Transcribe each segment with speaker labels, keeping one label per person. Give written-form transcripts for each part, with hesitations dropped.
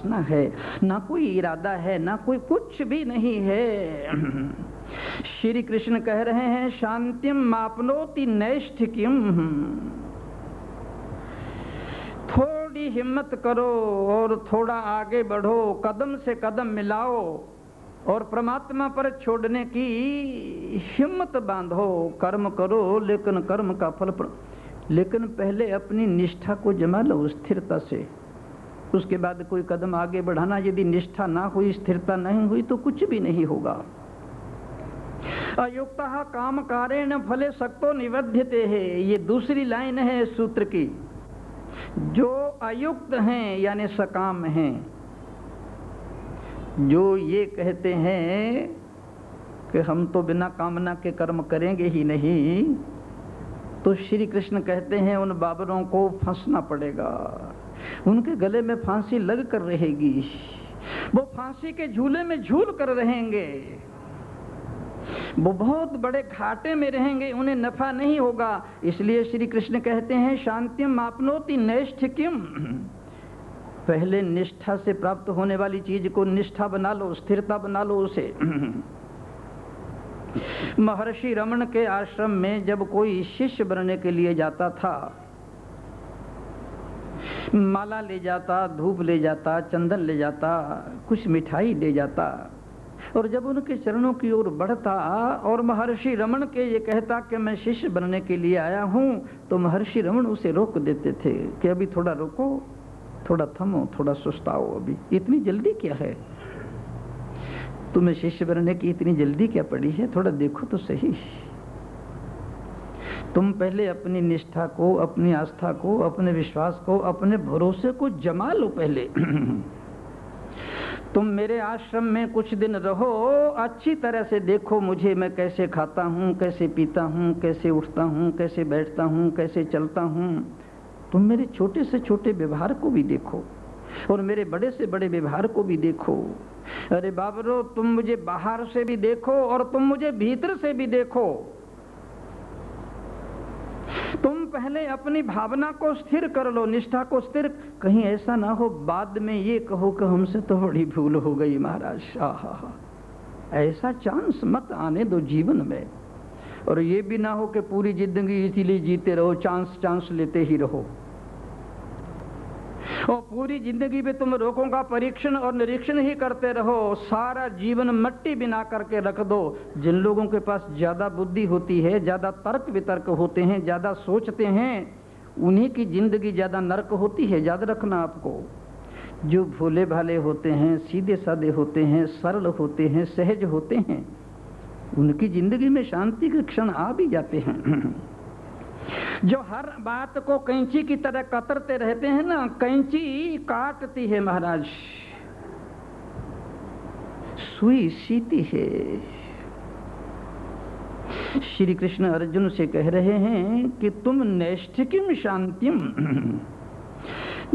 Speaker 1: वासना है, ना कोई इरादा है, ना कोई कुछ भी नहीं है। श्री कृष्ण कह रहे हैं शांतिम मापनोति नैष्ठिकीम, थोड़ी हिम्मत करो और थोड़ा आगे बढ़ो, कदम से कदम मिलाओ और परमात्मा पर छोड़ने की हिम्मत बांधो। कर्म करो लेकिन कर्म का फल लेकिन पहले अपनी निष्ठा को जमा लो स्थिरता से, उसके बाद कोई कदम आगे बढ़ाना। यदि निष्ठा ना हुई, स्थिरता नहीं हुई तो कुछ भी नहीं होगा। अयुक्तः काम कारेण फले सक्तो निबध्यते है, ये दूसरी लाइन है सूत्र की। जो अयुक्त हैं यानी सकाम हैं, जो ये कहते हैं कि हम तो बिना कामना के कर्म करेंगे ही नहीं, तो श्री कृष्ण कहते हैं उन बाबरों को फंसना पड़ेगा, उनके गले में फांसी लग कर रहेगी, वो फांसी के झूले में झूल कर रहेंगे, वो बहुत बड़े घाटे में रहेंगे, उन्हें नफा नहीं होगा। इसलिए श्री कृष्ण कहते हैं शांतिम आपनोति नैष्ठिकीम, पहले निष्ठा से प्राप्त होने वाली चीज को निष्ठा बना लो, स्थिरता बना लो उसे। महर्षि रमण के आश्रम में जब कोई शिष्य बनने के लिए जाता था, माला ले जाता, धूप ले जाता, चंदन ले जाता, कुछ मिठाई ले जाता, और जब उनके चरणों की ओर बढ़ता और महर्षि रमण के ये कहता कि मैं शिष्य बनने के लिए आया हूं, तो महर्षि रमण उसे रोक देते थे कि अभी थोड़ा रुको, थोड़ा थमो, थोड़ा सुस्ताओ, अभी इतनी जल्दी क्या है, तुम्हें शिष्य बनने की इतनी जल्दी क्या पड़ी है, थोड़ा देखो तो सही। तुम पहले अपनी निष्ठा को, अपनी आस्था को, अपने विश्वास को, अपने भरोसे को जमा लो पहले। तुम मेरे आश्रम में कुछ दिन रहो, अच्छी तरह से देखो मुझे, मैं कैसे खाता हूँ, कैसे पीता हूँ, कैसे उठता हूँ, कैसे बैठता हूँ, कैसे चलता हूँ। तुम मेरे छोटे से छोटे व्यवहार को भी देखो और मेरे बड़े से बड़े व्यवहार को भी देखो। अरे बाबरो, तुम मुझे बाहर से भी देखो और तुम मुझे भीतर से भी देखो। तुम पहले अपनी भावना को स्थिर कर लो, निष्ठा को स्थिर। कहीं ऐसा ना हो बाद में ये कहो कि हमसे तो बड़ी भूल हो गई महाराज। आहा, ऐसा चांस मत आने दो जीवन में। और ये भी ना हो कि पूरी जिंदगी इसीलिए जीते रहो, चांस लेते ही रहो, और पूरी जिंदगी में तुम रोगों का परीक्षण और निरीक्षण ही करते रहो, सारा जीवन मट्टी बिना करके रख दो। जिन लोगों के पास ज्यादा बुद्धि होती है, ज्यादा तर्क वितर्क होते हैं, ज्यादा सोचते हैं, उन्हीं की जिंदगी ज्यादा नरक होती है, याद रखना आपको। जो भोले भाले होते हैं, सीधे साधे होते हैं, सरल होते हैं, सहज होते हैं, उनकी जिंदगी में शांति के क्षण आ भी जाते हैं। जो हर बात को कैंची की तरह कतरते रहते हैं ना, कैंची काटती है महाराज, सुई सीती है। श्री कृष्ण अर्जुन से कह रहे हैं कि तुम नैष्ठिकीम शांतिम,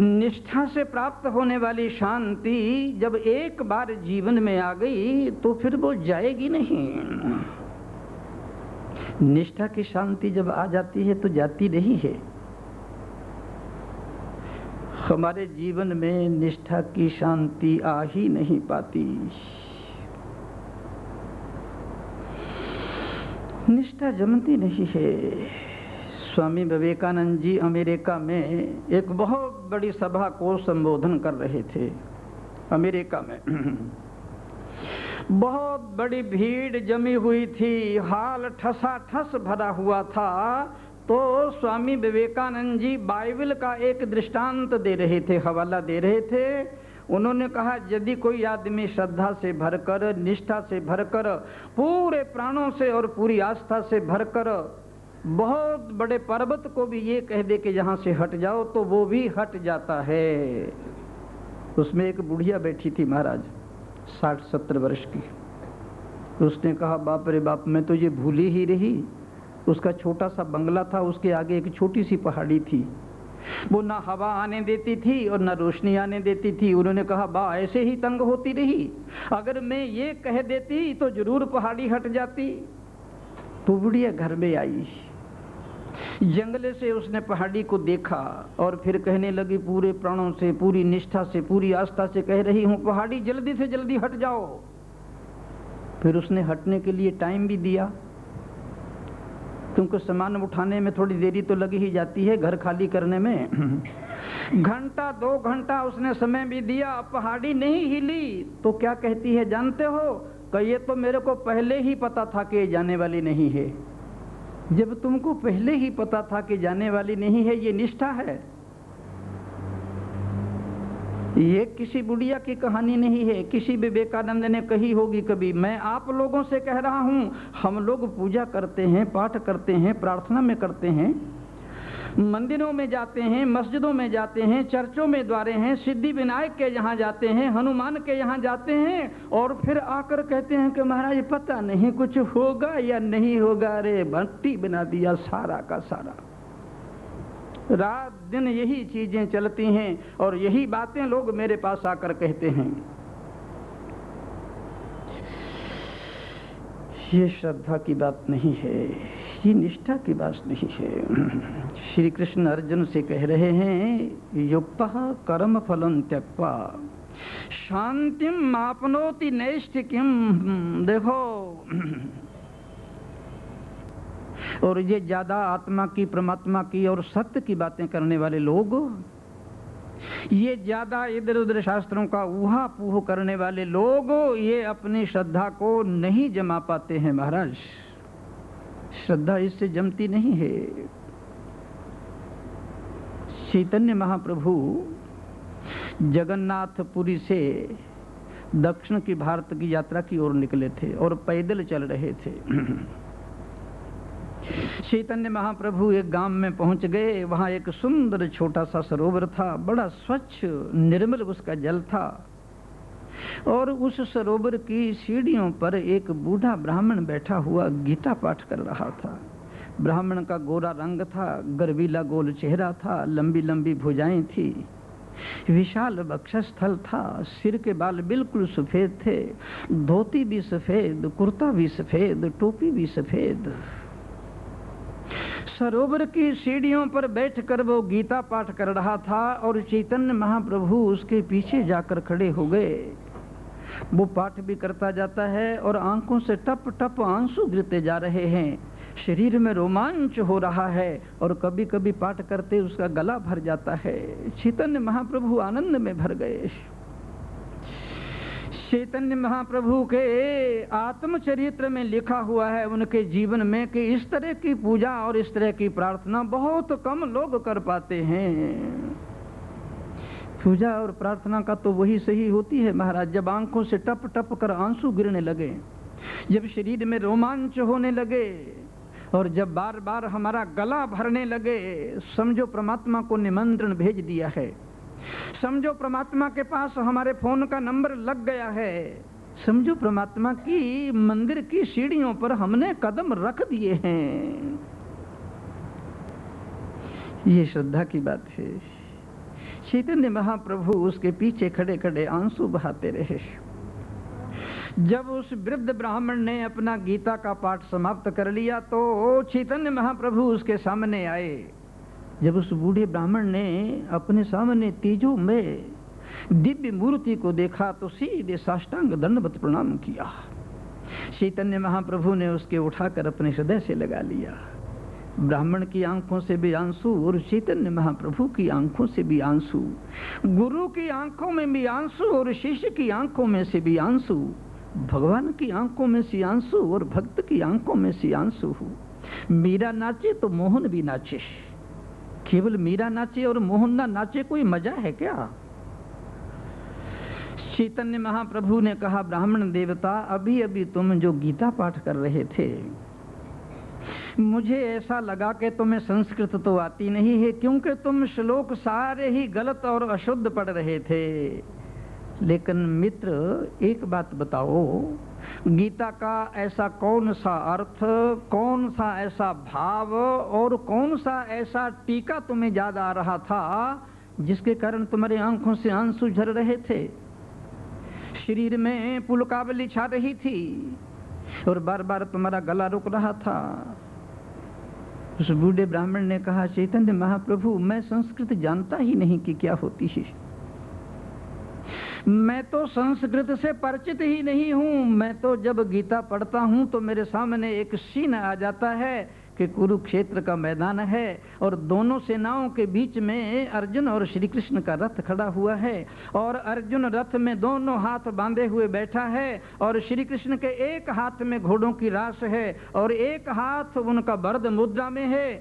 Speaker 1: निष्ठा से प्राप्त होने वाली शांति जब एक बार जीवन में आ गई तो फिर वो जाएगी नहीं। निष्ठा की शांति जब आ जाती है तो जाती नहीं है। हमारे जीवन में निष्ठा की शांति आ ही नहीं पाती। निष्ठा जमती नहीं है। स्वामी विवेकानंद जी अमेरिका में एक बहुत बड़ी सभा को संबोधन कर रहे थे। अमेरिका में बहुत बड़ी भीड़ जमी हुई थी, हाल ठसाठस भरा हुआ था। तो स्वामी विवेकानंद जी बाइबल का एक दृष्टांत दे रहे थे, हवाला दे रहे थे। उन्होंने कहा यदि कोई आदमी श्रद्धा से भरकर, निष्ठा से भरकर, पूरे प्राणों से और पूरी आस्था से भरकर बहुत बड़े पर्वत को भी ये कह दे कि यहाँ से हट जाओ, तो वो भी हट जाता है। उसमें एक बुढ़िया बैठी थी महाराज, 60-70 वर्ष की। उसने कहा बाप रे बाप, मैं तो ये भूली ही रही। उसका छोटा सा बंगला था, उसके आगे एक छोटी सी पहाड़ी थी, वो ना हवा आने देती थी और ना रोशनी आने देती थी। उन्होंने कहा बा ऐसे ही तंग होती रही, अगर मैं ये कह देती तो जरूर पहाड़ी हट जाती। तो बुढ़िया घर में आई जंगले से उसने पहाड़ी को देखा और फिर कहने लगी पूरे प्राणों से, पूरी निष्ठा से, पूरी आस्था से कह रही हूं, पहाड़ी जल्दी से जल्दी हट जाओ। फिर उसने हटने के लिए टाइम भी दिया, क्योंकि सामान उठाने में थोड़ी देरी तो लगी ही जाती है, घर खाली करने में। घंटा 2 घंटा उसने समय भी दिया, पहाड़ी नहीं हिली। तो क्या कहती है जानते हो? कि ये तो मेरे को पहले ही पता था कि ये जाने वाली नहीं है। जब तुमको पहले ही पता था कि जाने वाली नहीं है, ये निष्ठा है। ये किसी बुढ़िया की कहानी नहीं है, किसी विवेकानंद ने कही होगी कभी। मैं आप लोगों से कह रहा हूं, हम लोग पूजा करते हैं, पाठ करते हैं, प्रार्थना में करते हैं, मंदिरों में जाते हैं, मस्जिदों में जाते हैं, चर्चों में द्वारे हैं, सिद्धि विनायक के यहाँ जाते हैं, हनुमान के यहाँ जाते हैं, और फिर आकर कहते हैं कि महाराज पता नहीं कुछ होगा या नहीं होगा। अरे भट्टी बना दिया सारा का सारा। रात दिन यही चीजें चलती हैं और यही बातें लोग मेरे पास आकर कहते हैं। ये श्रद्धा की बात नहीं है, ये निष्ठा की बात नहीं है। श्री कृष्ण अर्जुन से कह रहे हैं, युक्तः कर्म फलं त्यक्त्वा शांतिम आपनोति नैष्ठिकीम। देखो, और ये ज्यादा आत्मा की, परमात्मा की और सत्य की बातें करने वाले लोग, ये ज्यादा इधर उधर शास्त्रों का ऊहा पूह करने वाले लोग, ये अपनी श्रद्धा को नहीं जमा पाते हैं महाराज। श्रद्धा इससे जमती नहीं है। चैतन्य महाप्रभु जगन्नाथपुरी से दक्षिण की भारत की यात्रा की ओर निकले थे और पैदल चल रहे थे। चैतन्य महाप्रभु एक गांव में पहुंच गए। वहां एक सुंदर छोटा सा सरोवर था, बड़ा स्वच्छ निर्मल उसका जल था, और उस सरोवर की सीढ़ियों पर एक बूढ़ा ब्राह्मण बैठा हुआ गीता पाठ कर रहा था। ब्राह्मण का गोरा रंग था, गर्वीला गोल चेहरा था, लंबी लंबी भुजाएं थी, विशाल वक्षस्थल था, सिर के बाल बिल्कुल सफेद थे, धोती भी सफेद, कुर्ता भी सफेद, टोपी भी सफेद। सरोवर की सीढ़ियों पर बैठकर वो गीता पाठ कर रहा था और चैतन्य महाप्रभु उसके पीछे जाकर खड़े हो गए। वो पाठ भी करता जाता है और आंखों से टप टप आंसू गिरते जा रहे हैं, शरीर में रोमांच हो रहा है और कभी कभी पाठ करते उसका गला भर जाता है। चैतन्य महाप्रभु आनंद में भर गए। चैतन्य महाप्रभु के आत्मचरित्र में लिखा हुआ है उनके जीवन में कि इस तरह की पूजा और इस तरह की प्रार्थना बहुत कम लोग कर पाते हैं। पूजा और प्रार्थना का तो वही सही होती है महाराज, जब आंखों से टप टप कर आंसू गिरने लगे, जब शरीर में रोमांच होने लगे और जब बार बार हमारा गला भरने लगे, समझो परमात्मा को निमंत्रण भेज दिया है, समझो परमात्मा के पास हमारे फोन का नंबर लग गया है, समझो परमात्मा की मंदिर की सीढ़ियों पर हमने कदम रख दिए हैं। ये श्रद्धा की बात है। चैतन्य महाप्रभु उसके पीछे खड़े खड़े आंसू बहाते रहे। जब उस वृद्ध ब्राह्मण ने अपना गीता का पाठ समाप्त कर लिया तो चैतन्य महाप्रभु उसके सामने आए। जब उस बूढ़े ब्राह्मण ने अपने सामने तेजो में दिव्य मूर्ति को देखा तो सीधे साष्टांग दंडवत प्रणाम किया। चैतन्य महाप्रभु ने उसके उठाकर अपने हृदय से लगा लिया। ब्राह्मण की आंखों से भी आंसू और चैतन्य महाप्रभु की आंखों से भी आंसू, गुरु की आंखों में भी आंसू और शिष्य की आंखों में से भी आंसू, भगवान की आंखों में से आंसू और भक्त की आंखों में से आंसू। मीरा नाचे तो मोहन भी नाचे, केवल मीरा नाचे और मोहन ना नाचे कोई मजा है क्या? चैतन्य महाप्रभु ने कहा, ब्राह्मण देवता, अभी अभी तुम जो गीता पाठ कर रहे थे, मुझे ऐसा लगा कि तुम्हें संस्कृत तो आती नहीं है, क्योंकि तुम श्लोक सारे ही गलत और अशुद्ध पढ़ रहे थे। लेकिन मित्र, एक बात बताओ, गीता का ऐसा कौन सा अर्थ, कौन सा ऐसा भाव और कौन सा ऐसा टीका तुम्हें याद आ रहा था जिसके कारण तुम्हारी आंखों से आंसू झर रहे थे? शरीर में पुलकावली छा रही थी और बार बार तुम्हारा गला रुक रहा था। उस बूढ़े ब्राह्मण ने कहा, चैतन्य महाप्रभु, मैं संस्कृत जानता ही नहीं कि क्या होती है। मैं तो संस्कृत से परिचित ही नहीं हूँ। मैं तो जब गीता पढ़ता हूँ तो मेरे सामने एक सीन आ जाता है कि कुरुक्षेत्र का मैदान है और दोनों सेनाओं के बीच में अर्जुन और श्री कृष्ण का रथ खड़ा हुआ है और अर्जुन रथ में दोनों हाथ बांधे हुए बैठा है और श्री कृष्ण के एक हाथ में घोड़ों की रास है और एक हाथ उनका वरद मुद्रा में है।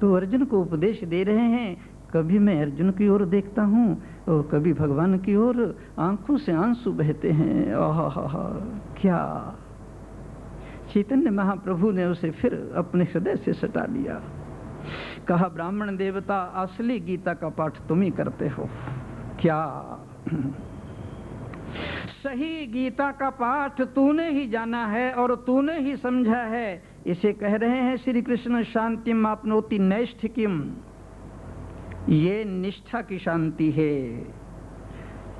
Speaker 1: तो अर्जुन को उपदेश दे रहे हैं। कभी मैं अर्जुन की ओर देखता हूँ और कभी भगवान की ओर, आंखों से आंसू बहते हैं। आहा, क्या! चैतन्य महाप्रभु ने उसे फिर अपने हृदय से सटा लिया। कहा, ब्राह्मण देवता, असली गीता का पाठ तुम ही करते हो क्या? सही गीता का पाठ तूने ही जाना है और तूने ही समझा है। इसे कह रहे हैं श्री कृष्ण, शांतिम आपनोति नैष्ठिकीम। ये निष्ठा की शांति है,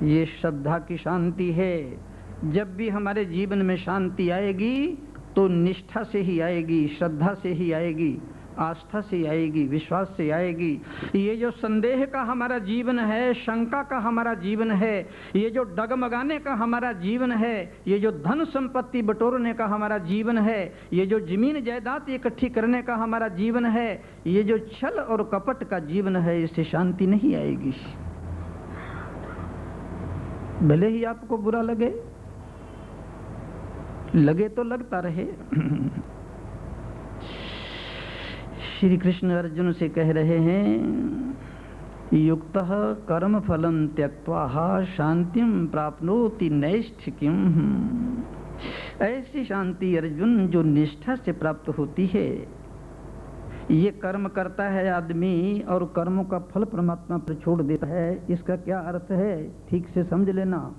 Speaker 1: ये श्रद्धा की शांति है। जब भी हमारे जीवन में शांति आएगी तो निष्ठा से ही आएगी, श्रद्धा से ही आएगी, आस्था से आएगी, विश्वास से आएगी। ये जो संदेह का हमारा जीवन है, शंका का हमारा जीवन है, ये जो डगमगाने का हमारा जीवन है, ये जो धन संपत्ति बटोरने का हमारा जीवन है, ये जो जमीन जायदाद इकट्ठी करने का हमारा जीवन है, ये जो छल और कपट का जीवन है, इससे शांति नहीं आएगी। भले ही आपको बुरा लगे तो लगता रहे। श्री कृष्ण अर्जुन से कह रहे हैं, युक्तः कर्म फलम त्यक्त्वा शांतिम प्राप्नोति नैष्ठिकीम। ऐसी शांति अर्जुन जो निष्ठा से प्राप्त होती है। ये कर्म करता है आदमी और कर्मों का फल परमात्मा पर छोड़ देता है। इसका क्या अर्थ है, ठीक से समझ लेना।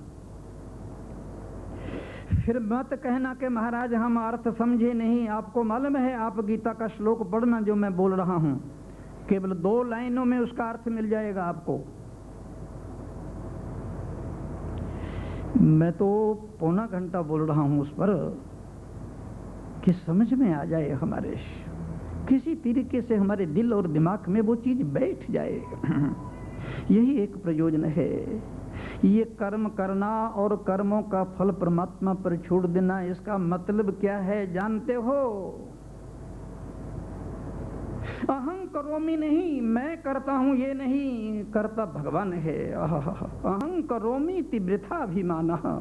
Speaker 1: फिर मत कहना कि महाराज हम अर्थ समझे नहीं। आपको मालूम है, आप गीता का श्लोक पढ़ना जो मैं बोल रहा हूँ, केवल 2 लाइनों में उसका अर्थ मिल जाएगा आपको। मैं तो पौना घंटा बोल रहा हूँ उस पर कि समझ में आ जाए, हमारे किसी तरीके से हमारे दिल और दिमाग में वो चीज बैठ जाए। यही एक प्रयोजन है। ये कर्म करना और कर्मों का फल परमात्मा पर छोड़ देना, इसका मतलब क्या है जानते हो? अहं करोमि नहीं, मैं करता हूं ये नहीं, करता भगवान है। अहं करोमि इति वृथाभिमानः।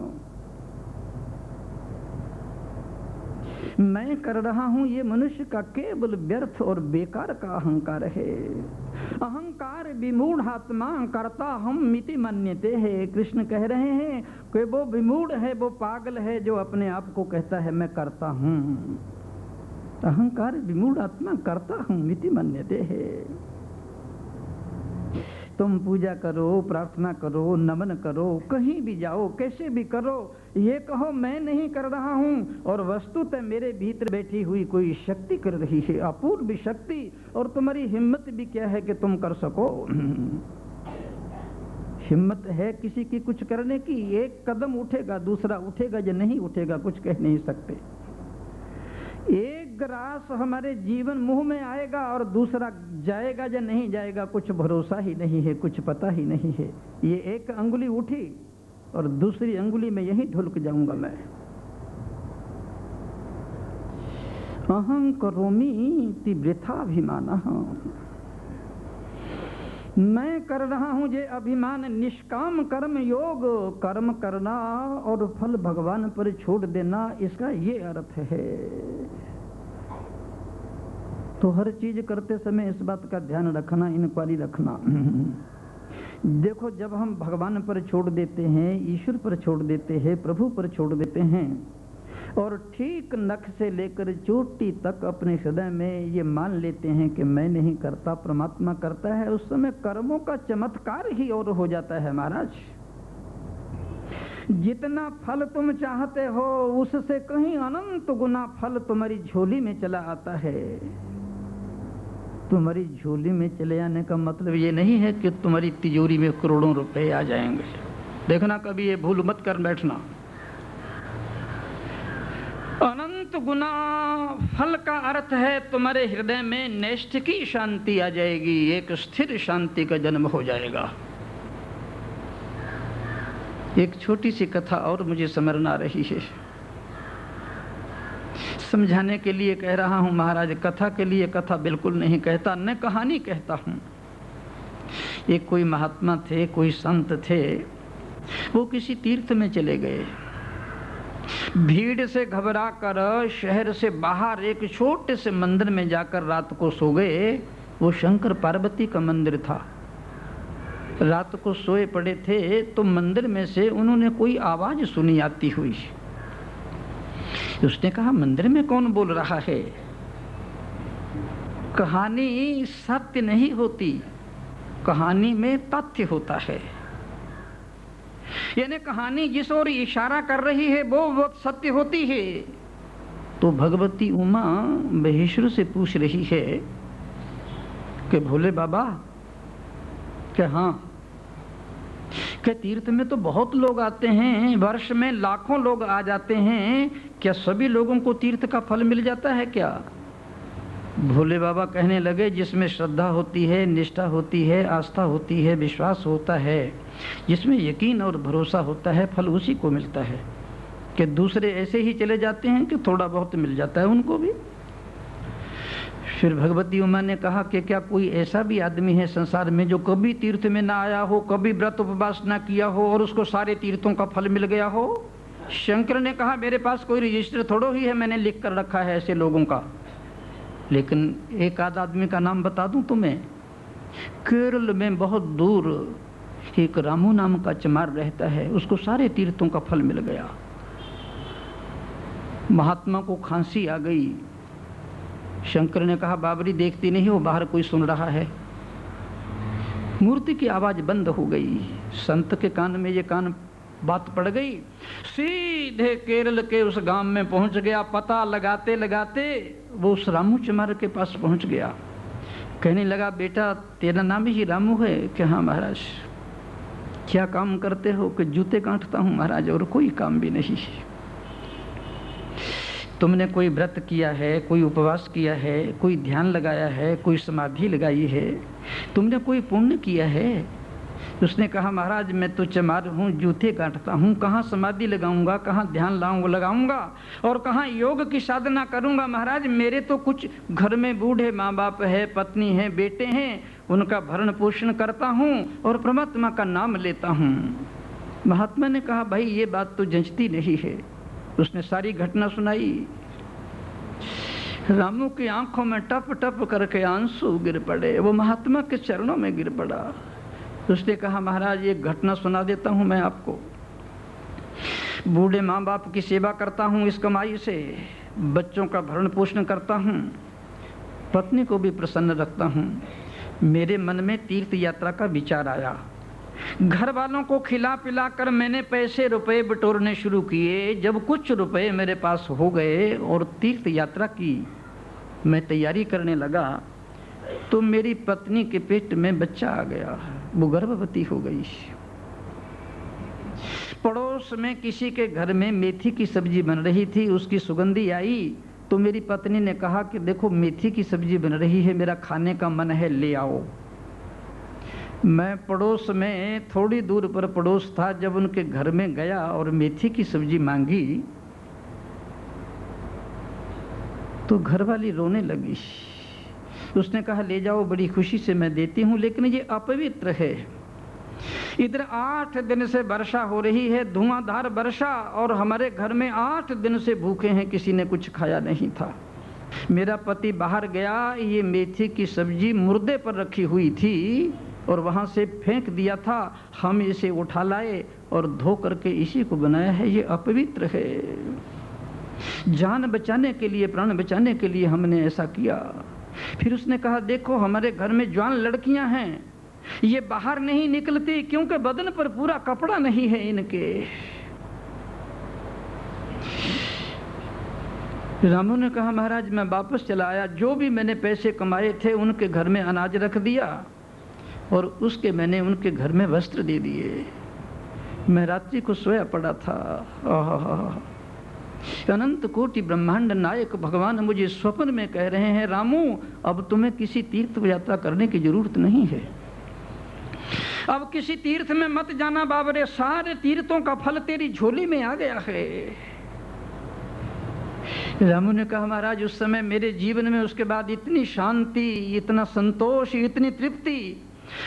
Speaker 1: मैं कर रहा हूं ये मनुष्य का केवल व्यर्थ और बेकार का अहंकार है। अहंकार विमूढ़ात्मा करता हम मिति मन्यते है। कृष्ण कह रहे हैं कि वो विमूढ़ है, वो पागल है जो अपने आप को कहता है मैं करता हूं। अहंकार विमूढ़ात्मा करता हूं मिति मन्यते है। तुम पूजा करो, प्रार्थना करो, नमन करो, कहीं भी जाओ, कैसे भी करो, ये कहो मैं नहीं कर रहा हूँ और वस्तुतः मेरे भीतर बैठी हुई कोई शक्ति कर रही है, अपूर्व शक्ति। और तुम्हारी हिम्मत भी क्या है कि तुम कर सको? हिम्मत है किसी की कुछ करने की? एक कदम उठेगा, दूसरा उठेगा या नहीं उठेगा, कुछ कह नहीं सकते। एक ग्रास हमारे जीवन मुंह में आएगा और दूसरा जाएगा या नहीं जाएगा, कुछ भरोसा ही नहीं है, कुछ पता ही नहीं है। ये एक अंगुली उठी और दूसरी अंगुली में यही ढुलक जाऊंगा मैं। अहं करोमि इति वृथाभिमानः। मैं कर रहा हूं ये अभिमान। निष्काम कर्म योग, कर्म करना और फल भगवान पर छोड़ देना, इसका ये अर्थ है। तो हर चीज करते समय इस बात का ध्यान रखना, इंक्वायरी रखना। देखो, जब हम भगवान पर छोड़ देते हैं, ईश्वर पर छोड़ देते हैं, प्रभु पर छोड़ देते हैं और ठीक नख से लेकर चोटी तक अपने हृदय में ये मान लेते हैं कि मैं नहीं करता, परमात्मा करता है, उस समय कर्मों का चमत्कार ही और हो जाता है महाराज। जितना फल तुम चाहते हो उससे कहीं अनंत गुना फल तुम्हारी झोली में चला आता है। तुम्हारी झोली में चले आने का मतलब ये नहीं है कि तुम्हारी तिजोरी में करोड़ों रुपए आ जाएंगे। देखना, कभी ये भूल मत कर बैठना। अनंत अनंत गुना फल का अर्थ है तुम्हारे हृदय में नैष्ठ की शांति आ जाएगी, एक स्थिर शांति का जन्म हो जाएगा। एक छोटी सी कथा और मुझे समझ आ रही है, समझाने के लिए कह रहा हूं महाराज। कथा के लिए कथा बिल्कुल नहीं कहता, न कहानी कहता हूं। एक कोई महात्मा थे, कोई संत थे, वो किसी तीर्थ में चले गए। भीड़ से घबरा कर शहर से बाहर एक छोटे से मंदिर में जाकर रात को सो गए। वो शंकर पार्वती का मंदिर था। रात को सोए पड़े थे तो मंदिर में से उन्होंने कोई आवाज सुनी आती हुई। उसने कहा मंदिर में कौन बोल रहा है? कहानी सत्य नहीं होती, कहानी में तथ्य होता है। यानी कहानी जिस ओर इशारा कर रही है वो सत्य होती है। तो भगवती उमा महेश्वर से पूछ रही है कि भोले बाबा, क्या हाँ, क्या तीर्थ में तो बहुत लोग आते हैं, वर्ष में लाखों लोग आ जाते हैं, क्या सभी लोगों को तीर्थ का फल मिल जाता है क्या? भोले बाबा कहने लगे जिसमें श्रद्धा होती है, निष्ठा होती है, आस्था होती है, विश्वास होता है, जिसमें यकीन और भरोसा होता है, फल उसी को मिलता है। कि दूसरे ऐसे ही चले जाते हैं कि थोड़ा बहुत मिल जाता है उनको भी। फिर भगवती उमा ने कहा कि क्या कोई ऐसा भी आदमी है संसार में जो कभी तीर्थ में ना आया हो, कभी व्रत उपवास ना किया हो और उसको सारे तीर्थों का फल मिल गया हो? शंकर ने कहा मेरे पास कोई रजिस्टर थोड़ो ही है, मैंने लिख कर रखा है ऐसे लोगों का। लेकिन एक आध आदमी का नाम बता दूं तुम्हें। केरल में बहुत दूर एक रामू नाम का चमार रहता है, उसको सारे तीर्थों का फल मिल गया। महात्मा को खांसी आ गई। शंकर ने कहा बाबरी देखती नहीं हो, बाहर कोई सुन रहा है। मूर्ति की आवाज बंद हो गई। संत के कान में ये बात पड़ गई। सीधे केरल के उस गांव में पहुंच गया। पता लगाते लगाते वो उस रामू चमार के पास पहुंच गया। कहने लगा बेटा तेरा नाम ही रामू है? कि हाँ महाराज। क्या काम करते हो? कि जूते काटता हूं महाराज, और कोई काम भी नहीं। तुमने कोई व्रत किया है, कोई उपवास किया है, कोई ध्यान लगाया है, कोई समाधि लगाई है, तुमने कोई पुण्य किया है? उसने कहा महाराज मैं तो चमार हूँ, जूते काटता हूँ, कहाँ समाधि लगाऊंगा, कहाँ ध्यान लगाऊंगा और कहाँ योग की साधना करूंगा महाराज। मेरे तो कुछ घर में बूढ़े माँ बाप है, पत्नी है, बेटे हैं, उनका भरण पोषण करता हूँ और परमात्मा का नाम लेता हूँ। महात्मा ने कहा भाई ये बात तो जंचती नहीं है। उसने सारी घटना सुनाई। रामू की आंखों में टप टप करके आंसू गिर पड़े। वो महात्मा के चरणों में गिर पड़ा। उसने कहा महाराज एक घटना सुना देता हूं मैं आपको। बूढ़े माँ बाप की सेवा करता हूं इस कमाई से, बच्चों का भरण पोषण करता हूं, पत्नी को भी प्रसन्न रखता हूं। मेरे मन में तीर्थ यात्रा का विचार आया। घर वालों को खिला पिला कर मैंने पैसे रुपए बटोरने शुरू किए। जब कुछ रुपए मेरे पास हो गए और तीर्थ यात्रा की मैं तैयारी करने लगा तो मेरी पत्नी के पेट में बच्चा आ गया। वो गर्भवती हो गई। पड़ोस में किसी के घर में मेथी की सब्जी बन रही थी, उसकी सुगंधी आई तो मेरी पत्नी ने कहा कि देखो मेथी की सब्जी बन रही है, मेरा खाने का मन है, ले आओ। मैं पड़ोस में थोड़ी दूर पर पड़ोस था, जब उनके घर में गया और मेथी की सब्जी मांगी तो घरवाली रोने लगी। उसने कहा ले जाओ, बड़ी खुशी से मैं देती हूँ, लेकिन ये अपवित्र है। इधर 8 दिन से वर्षा हो रही है, धुआंधार वर्षा, और हमारे घर में 8 दिन से भूखे हैं, किसी ने कुछ खाया नहीं था। मेरा पति बाहर गया, ये मेथी की सब्जी मुर्दे पर रखी हुई थी और वहां से फेंक दिया था। हम इसे उठा लाए और धो करके इसी को बनाया है। ये अपवित्र है। जान बचाने के लिए, प्राण बचाने के लिए हमने ऐसा किया। फिर उसने कहा देखो हमारे घर में जवान लड़कियां हैं, ये बाहर नहीं निकलती क्योंकि बदन पर पूरा कपड़ा नहीं है इनके। रामू ने कहा महाराज मैं वापस चला आया, जो भी मैंने पैसे कमाए थे उनके घर में अनाज रख दिया और उसके मैंने उनके घर में वस्त्र दे दिए। मैं रात्रि को सोया पड़ा था। अनंत कोटि ब्रह्मांड नायक भगवान मुझे स्वप्न में कह रहे हैं, रामू अब तुम्हें किसी तीर्थ यात्रा करने की जरूरत नहीं है, अब किसी तीर्थ में मत जाना बाबरे, सारे तीर्थों का फल तेरी झोली में आ गया है। रामू ने कहा, महाराज उस समय मेरे जीवन में उसके बाद इतनी शांति, इतना संतोष, इतनी तृप्ति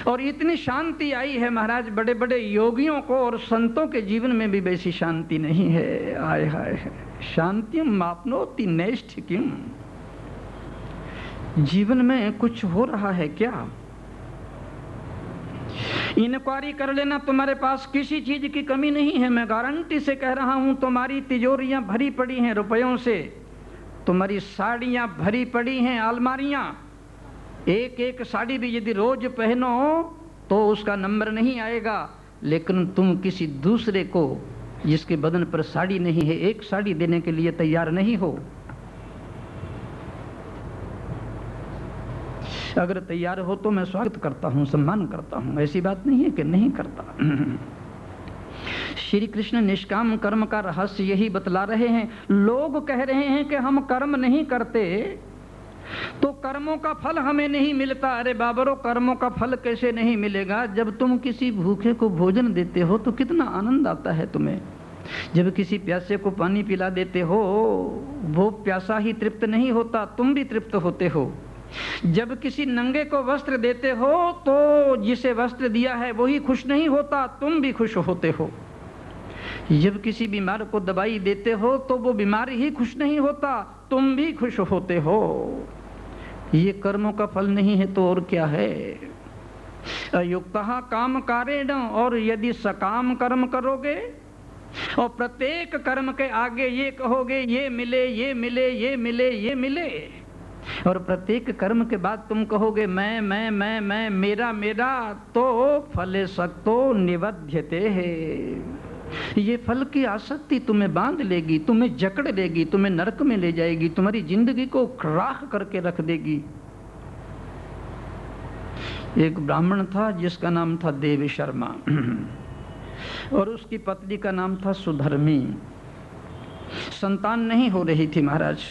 Speaker 1: और इतनी शांति आई है महाराज, बड़े बड़े योगियों को और संतों के जीवन में भी वैसी शांति नहीं है। आय हाय, शांतिम मापनोति नैष्ठिकीम, जीवन में कुछ हो रहा है क्या? इंक्वायरी कर लेना, तुम्हारे पास किसी चीज की कमी नहीं है। मैं गारंटी से कह रहा हूं, तुम्हारी तिजोरियां भरी पड़ी हैं रुपयों से, तुम्हारी साड़ियां भरी पड़ी हैं अलमारियां, एक एक साड़ी भी यदि रोज पहनो तो उसका नंबर नहीं आएगा, लेकिन तुम किसी दूसरे को जिसके बदन पर साड़ी नहीं है एक साड़ी देने के लिए तैयार नहीं हो। अगर तैयार हो तो मैं स्वागत करता हूं, सम्मान करता हूं, ऐसी बात नहीं है कि नहीं करता। श्री कृष्ण निष्काम कर्म का रहस्य यही बतला रहे हैं। लोग कह रहे हैं कि हम कर्म नहीं करते तो कर्मों का फल हमें नहीं मिलता। अरे बाबरो, कर्मों का फल कैसे नहीं मिलेगा? जब तुम किसी भूखे को भोजन देते हो तो कितना आनंद आता है तुम्हें। जब किसी प्यासे को पानी पिला देते हो, वो प्यासा ही तृप्त नहीं होता, तुम भी तृप्त होते हो। जब किसी नंगे को वस्त्र देते हो तो जिसे वस्त्र दिया है वही खुश नहीं होता, तुम भी खुश होते हो। जब किसी बीमार को दवाई देते हो तो वो बीमार ही खुश नहीं होता, तुम भी खुश होते हो। ये कर्मों का फल नहीं है तो और क्या है? अयुक्तः काम कारेण, और यदि सकाम कर्म करोगे और प्रत्येक कर्म के आगे ये कहोगे ये मिले ये मिले ये मिले ये मिले, और प्रत्येक कर्म के बाद तुम कहोगे मैं मेरा मेरा, तो फले सक्तो निबध्यते है। ये फल की आसक्ति तुम्हें बांध लेगी, तुम्हें जकड़ लेगी, तुम्हें नरक में ले जाएगी, तुम्हारी जिंदगी को राख करके रख देगी। एक ब्राह्मण था जिसका नाम था देव शर्मा और उसकी पत्नी का नाम था सुधर्मी। संतान नहीं हो रही थी महाराज।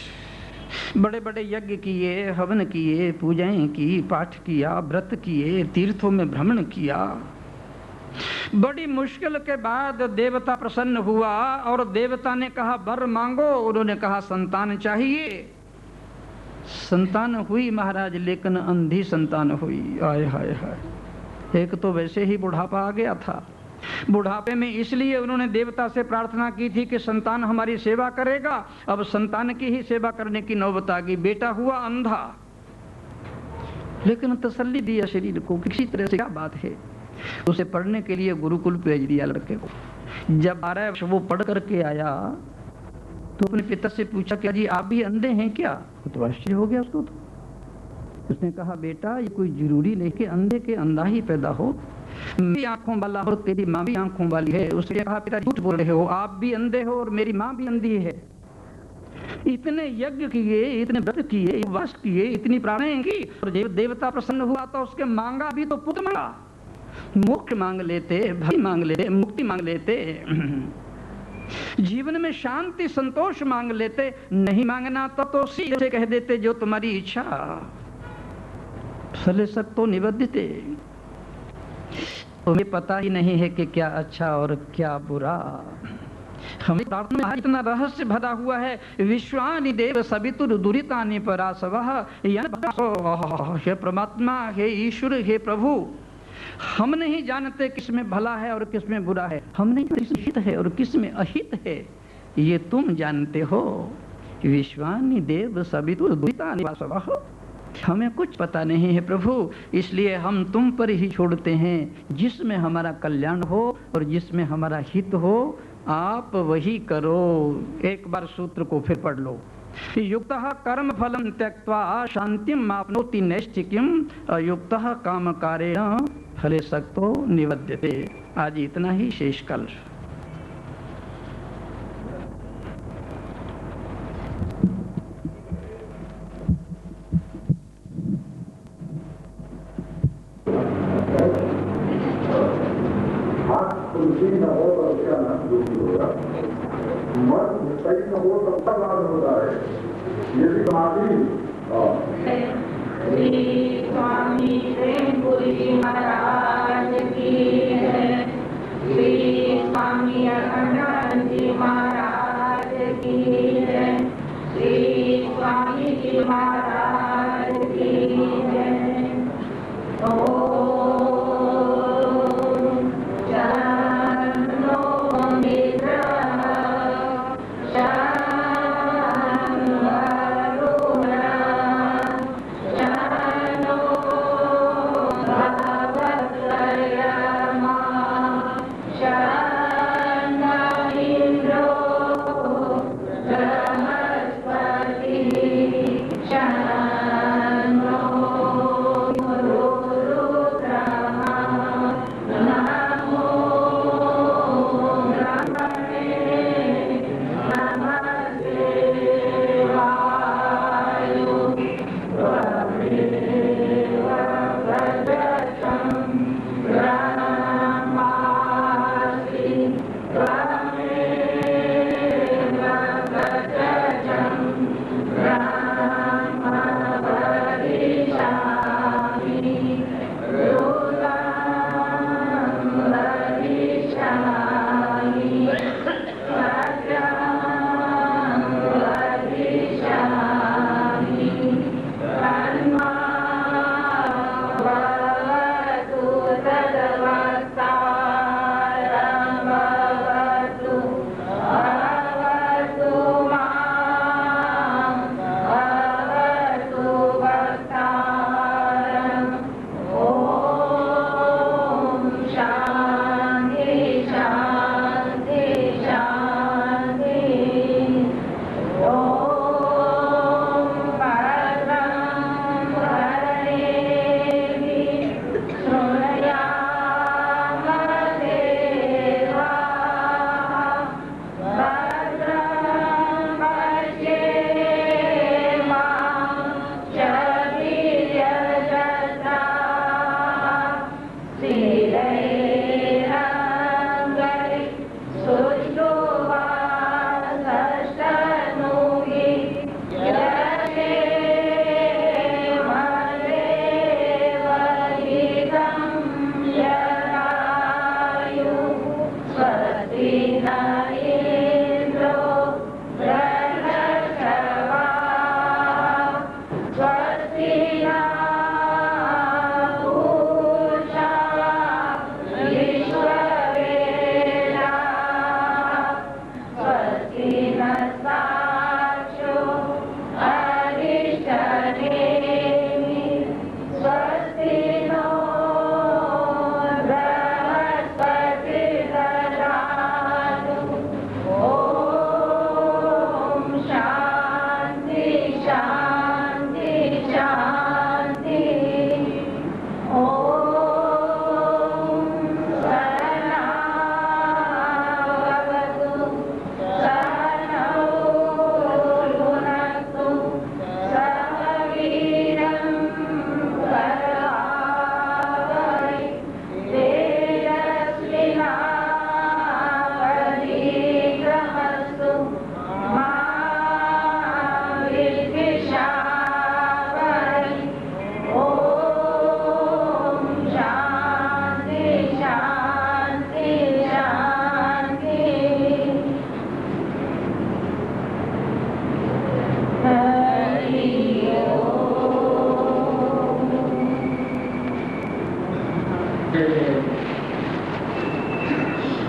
Speaker 1: बड़े बड़े यज्ञ किए, हवन किए, पूजाएं की, पाठ किया, व्रत किए, तीर्थों में भ्रमण किया। बड़ी मुश्किल के बाद देवता प्रसन्न हुआ और देवता ने कहा वर मांगो। उन्होंने कहा संतान चाहिए। संतान हुई महाराज, लेकिन अंधी संतान हुई। आय हाय हाय, एक तो वैसे ही बुढ़ापा आ गया था। बुढ़ापे में इसलिए उन्होंने देवता से प्रार्थना की थी कि संतान हमारी सेवा करेगा। अब संतान की ही सेवा करने की नौबत आ गई। बेटा हुआ अंधा, लेकिन तसल्ली दिया शरीर को, किसी तरह से क्या बात है। उसे पढ़ने के लिए गुरुकुल भेज दिया लड़के को। जब 12 वर्ष वो पढ़ करके आया तो अपने पिता से पूछा क्या जी आप भी अंधे हैं क्या? तो आश्चर्य हो गया उसको। तो उसने कहा बेटा ये कोई जरूरी नहीं कि अंधे के अंधा ही पैदा हो, मेरी आंखों वाला और तेरी माँ भी आंखों वाली है। उसने कहा पिता झूठ बोल रहे हो, आप भी अंधे हो और मेरी माँ भी अंधी है। इतने यज्ञ किए, इतने व्रत किए, उपवास किए, इतनी प्रार्थनाएं की और देवता प्रसन्न हुआ तो उसके मांगा भी तो पुत्र मांगा। मोक्ष मांग लेते, भक्ति मांग लेते, मुक्ति मांग लेते, जीवन में शांति संतोष मांग लेते। नहीं मांगना तो सीधे कह देते जो तुम्हारी इच्छा। फले सक्तो निबध्यते। तुम्हें पता ही नहीं है कि क्या अच्छा और क्या बुरा। हमें प्रार्थना में इतना रहस्य भरा हुआ है। विश्वानि देव सवितुर दुरितानि परासवः। हे परमात्मा, हे ईश्वर, हे प्रभु, हम नहीं जानते किसमें भला है और किसमें बुरा है। हम नहीं जानते किसमें हित है और किसमें अहित है, ये तुम जानते हो। विश्वानि देव सवितुर दुरितानि परासवः। हमें कुछ पता नहीं है प्रभु, इसलिए हम तुम पर ही छोड़ते हैं। जिसमें हमारा कल्याण हो और जिसमें हमारा हित हो, आप वही करो। एक बार सूत्र को फिर पढ़ लो। युक्तः कर्म फलम त्यक्त्वा शांतिम माप्नोति नैष्ठिकीम, अयुक्तः काम कारेण फले सक्तो निबध्यते। आज इतना ही, शेष कल।
Speaker 2: Una otra opción, प्रयत्न वो सबका बाद होता है। यदि समाधि
Speaker 3: श्री स्वामी प्रेमपुरी महाराज की है, श्री स्वामी अखंडानंद जी महाराज की है, श्री स्वामी जी महाराज की है।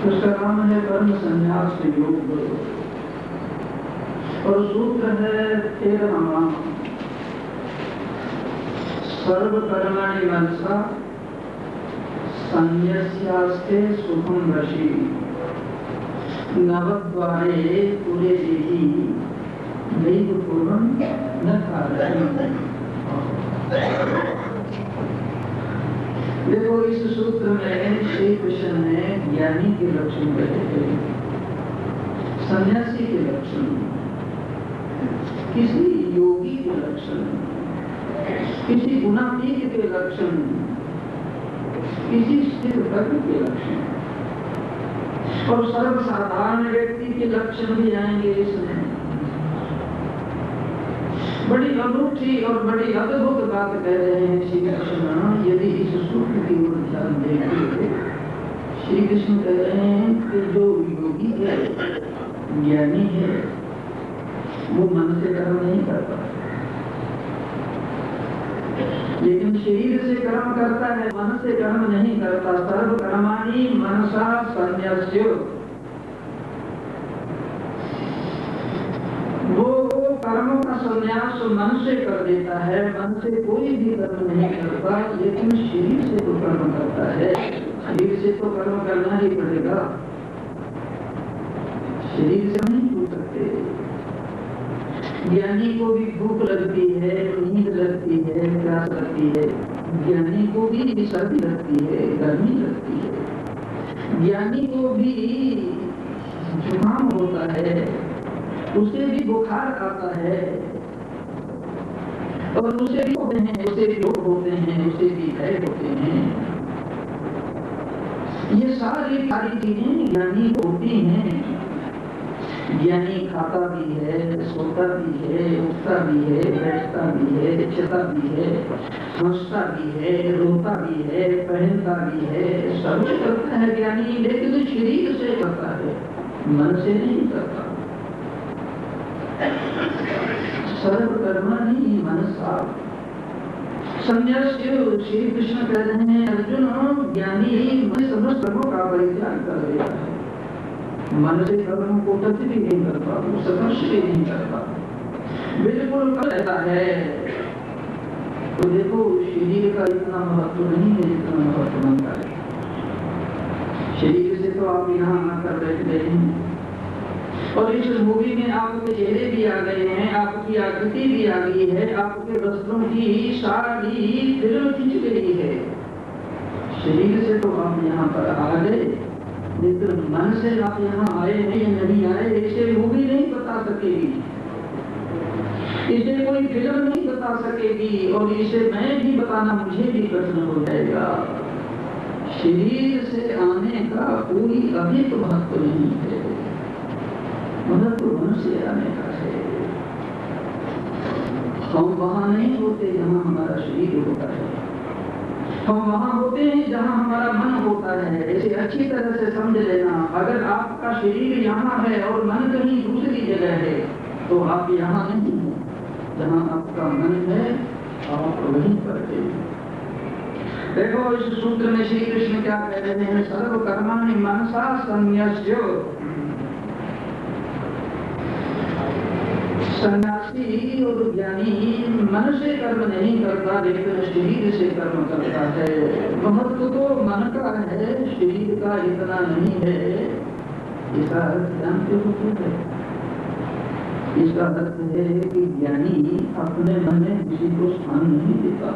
Speaker 1: उसका नाम है कर्म संन्यास योग और सूत्र है 13वां, सर्व कर्माणि मनसा संन्यस्यास्ते सुखम वशी नवद्वारे पूरे देही दैव पूर्वम न कारयति। देखो इस सूत्र में श्री कृष्ण ने ज्ञानी के लक्षण कहे थे, सन्यासी के लक्षण, किसी योगी के लक्षण, किसी गुणातीत के लक्षण, किसी स्थिर कर्म के लक्षण। और सर्वसाधारण व्यक्ति के लक्षण भी आएंगे इसमें। बड़ी अनूठी और बड़ी अद्भुत बात कह रहे हैं श्री कृष्ण। यदि इस सूत्र की ओर ध्यान देंगे, श्री कृष्ण कह रहे हैं कि जो योगी है, ज्ञानी है, वो मन से कर्म नहीं करता, लेकिन शरीर से कर्म करता है, मन से कर्म नहीं करता। सर्व कर्माणि मनसा संन्यस्य, वो कर्मों का संन्यास मन से कर देता है, मन से कोई भी कर्म नहीं करता, लेकिन शरीर से तो कर्म करता है। शरीर से तो कर्म करना ही पड़ेगा, शरीर से नहीं छूट सकते। ज्ञानी को भी भूख लगती है, नींद लगती है, प्यास लगती है, ज्ञानी को भी सर्दी लगती है, गर्मी लगती है, ज्ञानी को भी जुकाम होता है, उसे भी बुखार आता है, और उसे भी होते हैं, उसे भी रोग होते हैं, उसे भी भय होते हैं। ये सारी चीजें ज्ञानी को होती हैं। ज्ञानी खाता भी है, सोता भी है, उठता भी है, बैठता भी है, चलता भी है, हंसता भी है, रोता भी है, पहनता भी है, सब कुछ करता है ज्ञानी, लेकिन शरीर से करता है, मन से नहीं करता। सर्व कर्माणि मनसा संन्यास्य। श्री कृष्ण कह रहे हैं अर्जुन, ज्ञानी मन समस्त कर्मों का परित्याग कर देता है, मन से कर्म को टच भी नहीं करता, वो स्पर्श भी नहीं करता, बिल्कुल कर रहता है। तो देखो शरीर का इतना महत्व नहीं है जितना महत्व बनता है। शरीर से तो आप यहाँ आकर बैठ गए हैं, और इस मूवी में आपके चेहरे भी आ गए हैं, आपकी आकृति भी आ गई है, आपके वस्त्रों की सारी फिल्म खिंच गई है। शरीर से तो आप यहाँ पर आ गए, लेकिन मन से आप यहाँ आए नहीं आए, इसे मूवी नहीं बता सकेगी, इसे कोई फिल्म नहीं बता सकेगी, और इसे मैं भी बताना मुझे भी कठिन हो जाएगा। शरीर से आने का कोई अधिक महत्व नहीं है, महत्व मन से आने का है। हम वहां नहीं होते जहां हमारा शरीर होता है, हम वहां होते हैं जहां हमारा मन होता है। इसे अच्छी तरह से समझ लेना। अगर आपका शरीर यहाँ है और मन कहीं दूसरी जगह है, तो आप यहाँ नहीं हैं, जहाँ आपका मन है आप वहीं पर हैं। देखो इस सूत्र में श्री कृष्ण क्या कह रहे हैं, सर्व कर्माणि मनसा संन्यस्य। सन्यासी और ज्ञानी मन से कर्म नहीं करता, लेकिन शरीर से कर्म करता है। महत्व तो मन का है, शरीर का इतना नहीं है। इसका अर्थ जानते हो क्या है? इसका अर्थ है कि ज्ञानी अपने मन में किसी को स्थान नहीं देता।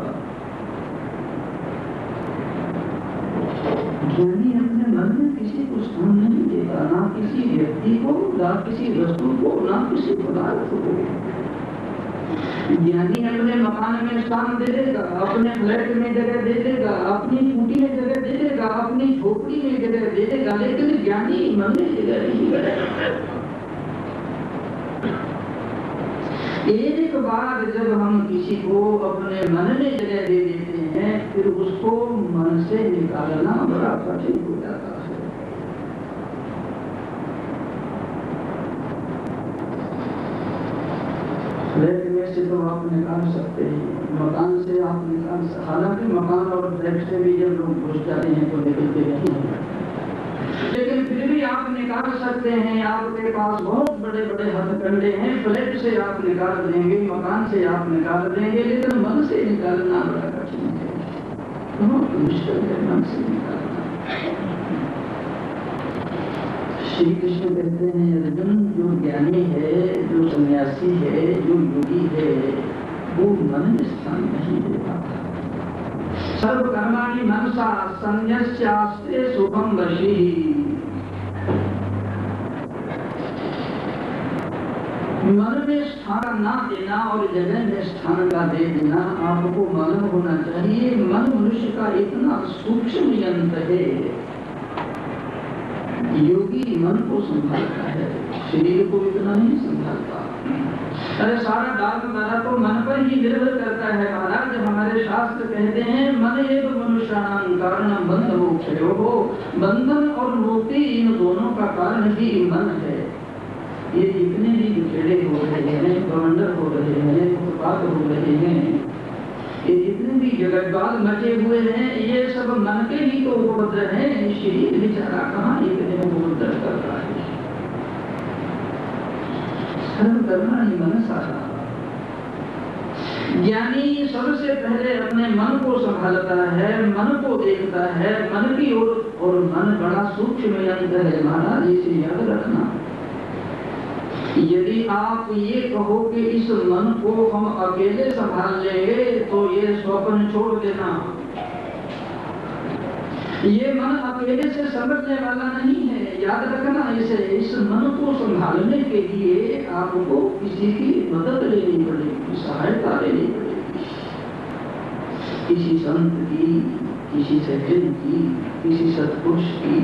Speaker 1: ज्ञानी अपने मन में किसी को स्थान नहीं देता, ना किसी व्यक्ति को, ना किसी वस्तु को, ना किसी पदार्थ को। ज्ञानी अपने मकान में स्थान दे देगा, अपने फ्लैट में जगह दे देगा, अपनी कुटी में जगह दे देगा, अपनी झोपड़ी में जगह दे देगा, लेकिन ज्ञानी मन में जगह नहीं देगा। एक बार जब हम किसी को अपने मन में जगह दे देते हैं, फिर उसको मन से निकालना बड़ा कठिन हो जाता है। फ्लैट में से तो आप निकाल सकते हैं, मकान से आप निकाल सकते, हालांकि मकान और फ्लैट से भी जब लोग घुस जाते हैं तो निकलते नहीं हैं, लेकिन फिर भी आप निकाल सकते हैं। आपके पास बहुत बड़े बड़े हथकंडे हैं, फ्लैट से आप निकाल देंगे, मकान से आप निकाल देंगे, लेकिन मन से निकालना बड़ा कठिन है, बहुत मुश्किल है मन से निकालना। श्री कृष्ण कहते हैं अर्जुन, जो ज्ञानी है, जो सन्यासी है, जो योगी है, वो मन में स्थान नहीं दे पाता। सर्व कर्माणि मनसा संन्यस्यास्ते शुभम वशी। मन में स्थान ना देना और जगह में स्थान का दे देना आपको मालूम होना चाहिए। मन मनुष्य का इतना सूक्ष्म यंत्र है, योगी मन को संभालता है, शरीर को इतना नहीं संभालता। अरे सारा दाल मेरा तो मन पर ही निर्भर करता है महाराज। हमारे शास्त्र कहते हैं मन एव मनुष्याणां कारणं बंध मोक्षयो हो। बंधन और मुक्ति इन दोनों का कारण ही मन है। ये जितने भी बिछड़े हो रहे हैं, प्रमंडल हो रहे हैं, उत्पाद हो रहे हैं, ये जितने भी जगतवाद मचे हुए हैं, ये सब मन के ही तो उपद्रव है। शरीर बेचारा कहाँ इतने उपद्रव कर रहा है। सर्व करना ही मन सारा। ज्ञानी सबसे पहले अपने मन को संभालता है, मन को देखता है, मन की ओर। और मन बड़ा सूक्ष्म यंत्र है महाराज, इसे याद रखना। यदि आप ये कहो कि इस मन को हम अकेले संभाल लेंगे तो ये स्वप्न छोड़ देना। ये मन अकेले से समझने वाला नहीं है, याद रखना इसे। इस मन को संभालने के लिए आपको किसी की मदद लेनी पड़ेगी, सहायता लेनी पड़ेगी। किसी संत की, किसी सज्जन की, किसी सत्पुरुष की,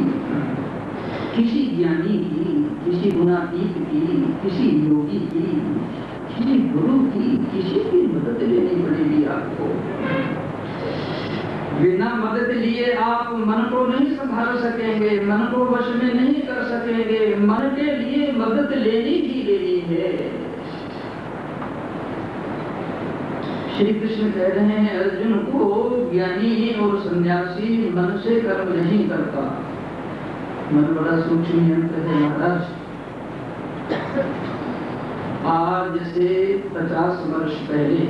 Speaker 1: किसी ज्ञानी की, किसी गुणातीत की, किसी योगी की, किसी गुरु की, किसी की मदद लेनी पड़ेगी आपको। बिना मदद लिए आप मन को नहीं संभाल सकेंगे, मन को वश में नहीं कर सकेंगे। मन के लिए मदद लेनी ही लेनी है। श्री कृष्ण कह रहे हैं अर्जुन को, ज्ञानी और सन्यासी मन से कर्म नहीं करता। मन बड़ा सूक्ष्म यंत्र है महाराज। आज से 50 वर्ष पहले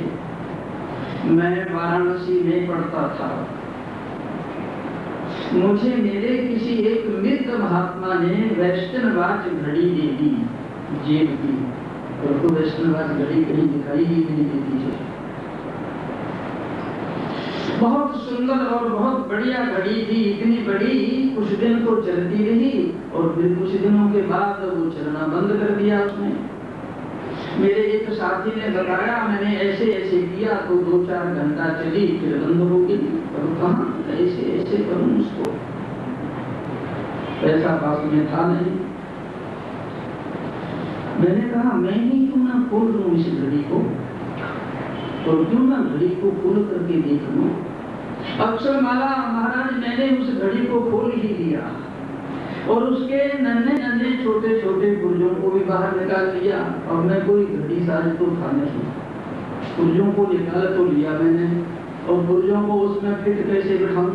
Speaker 1: मैं वाराणसी में पढ़ता था। मुझे मेरे किसी एक मित्र महात्मा ने वेस्टर्न वॉच घड़ी दे दी, जेब की। और तो वेस्टर्न वॉच घड़ी कहीं दिखाई ही नहीं देती है। बहुत सुंदर और बहुत बढ़िया घड़ी थी, इतनी बड़ी। कुछ दिन तो चलती रही और फिर कुछ दिनों के बाद वो चलना बंद कर दिया उसने। मेरे एक साथी ने बताया, मैंने ऐसे ऐसे किया तो 2-4 घंटा चली, फिर बंद हो गई। और कहाँ ऐसे ऐसे करूं उसको, पैसा पास में था नहीं। मैंने कहा मैं ही क्यों ना खोल लूं इस घड़ी को, और क्यों ना घड़ी को खोल करके देख लूं। अक्षरमाला महाराज, मैंने उस घड़ी को खोल ही लिया और उसके नन्हे नन्हे छोटे छोटे पुर्जों को भी बाहर निकाल लिया। और मैं कोई घड़ी साज तो था नहीं, पुर्जों को निकाल तो लिया मैंने, और पुर्जों को उसमें फिट कैसे बिठाऊं।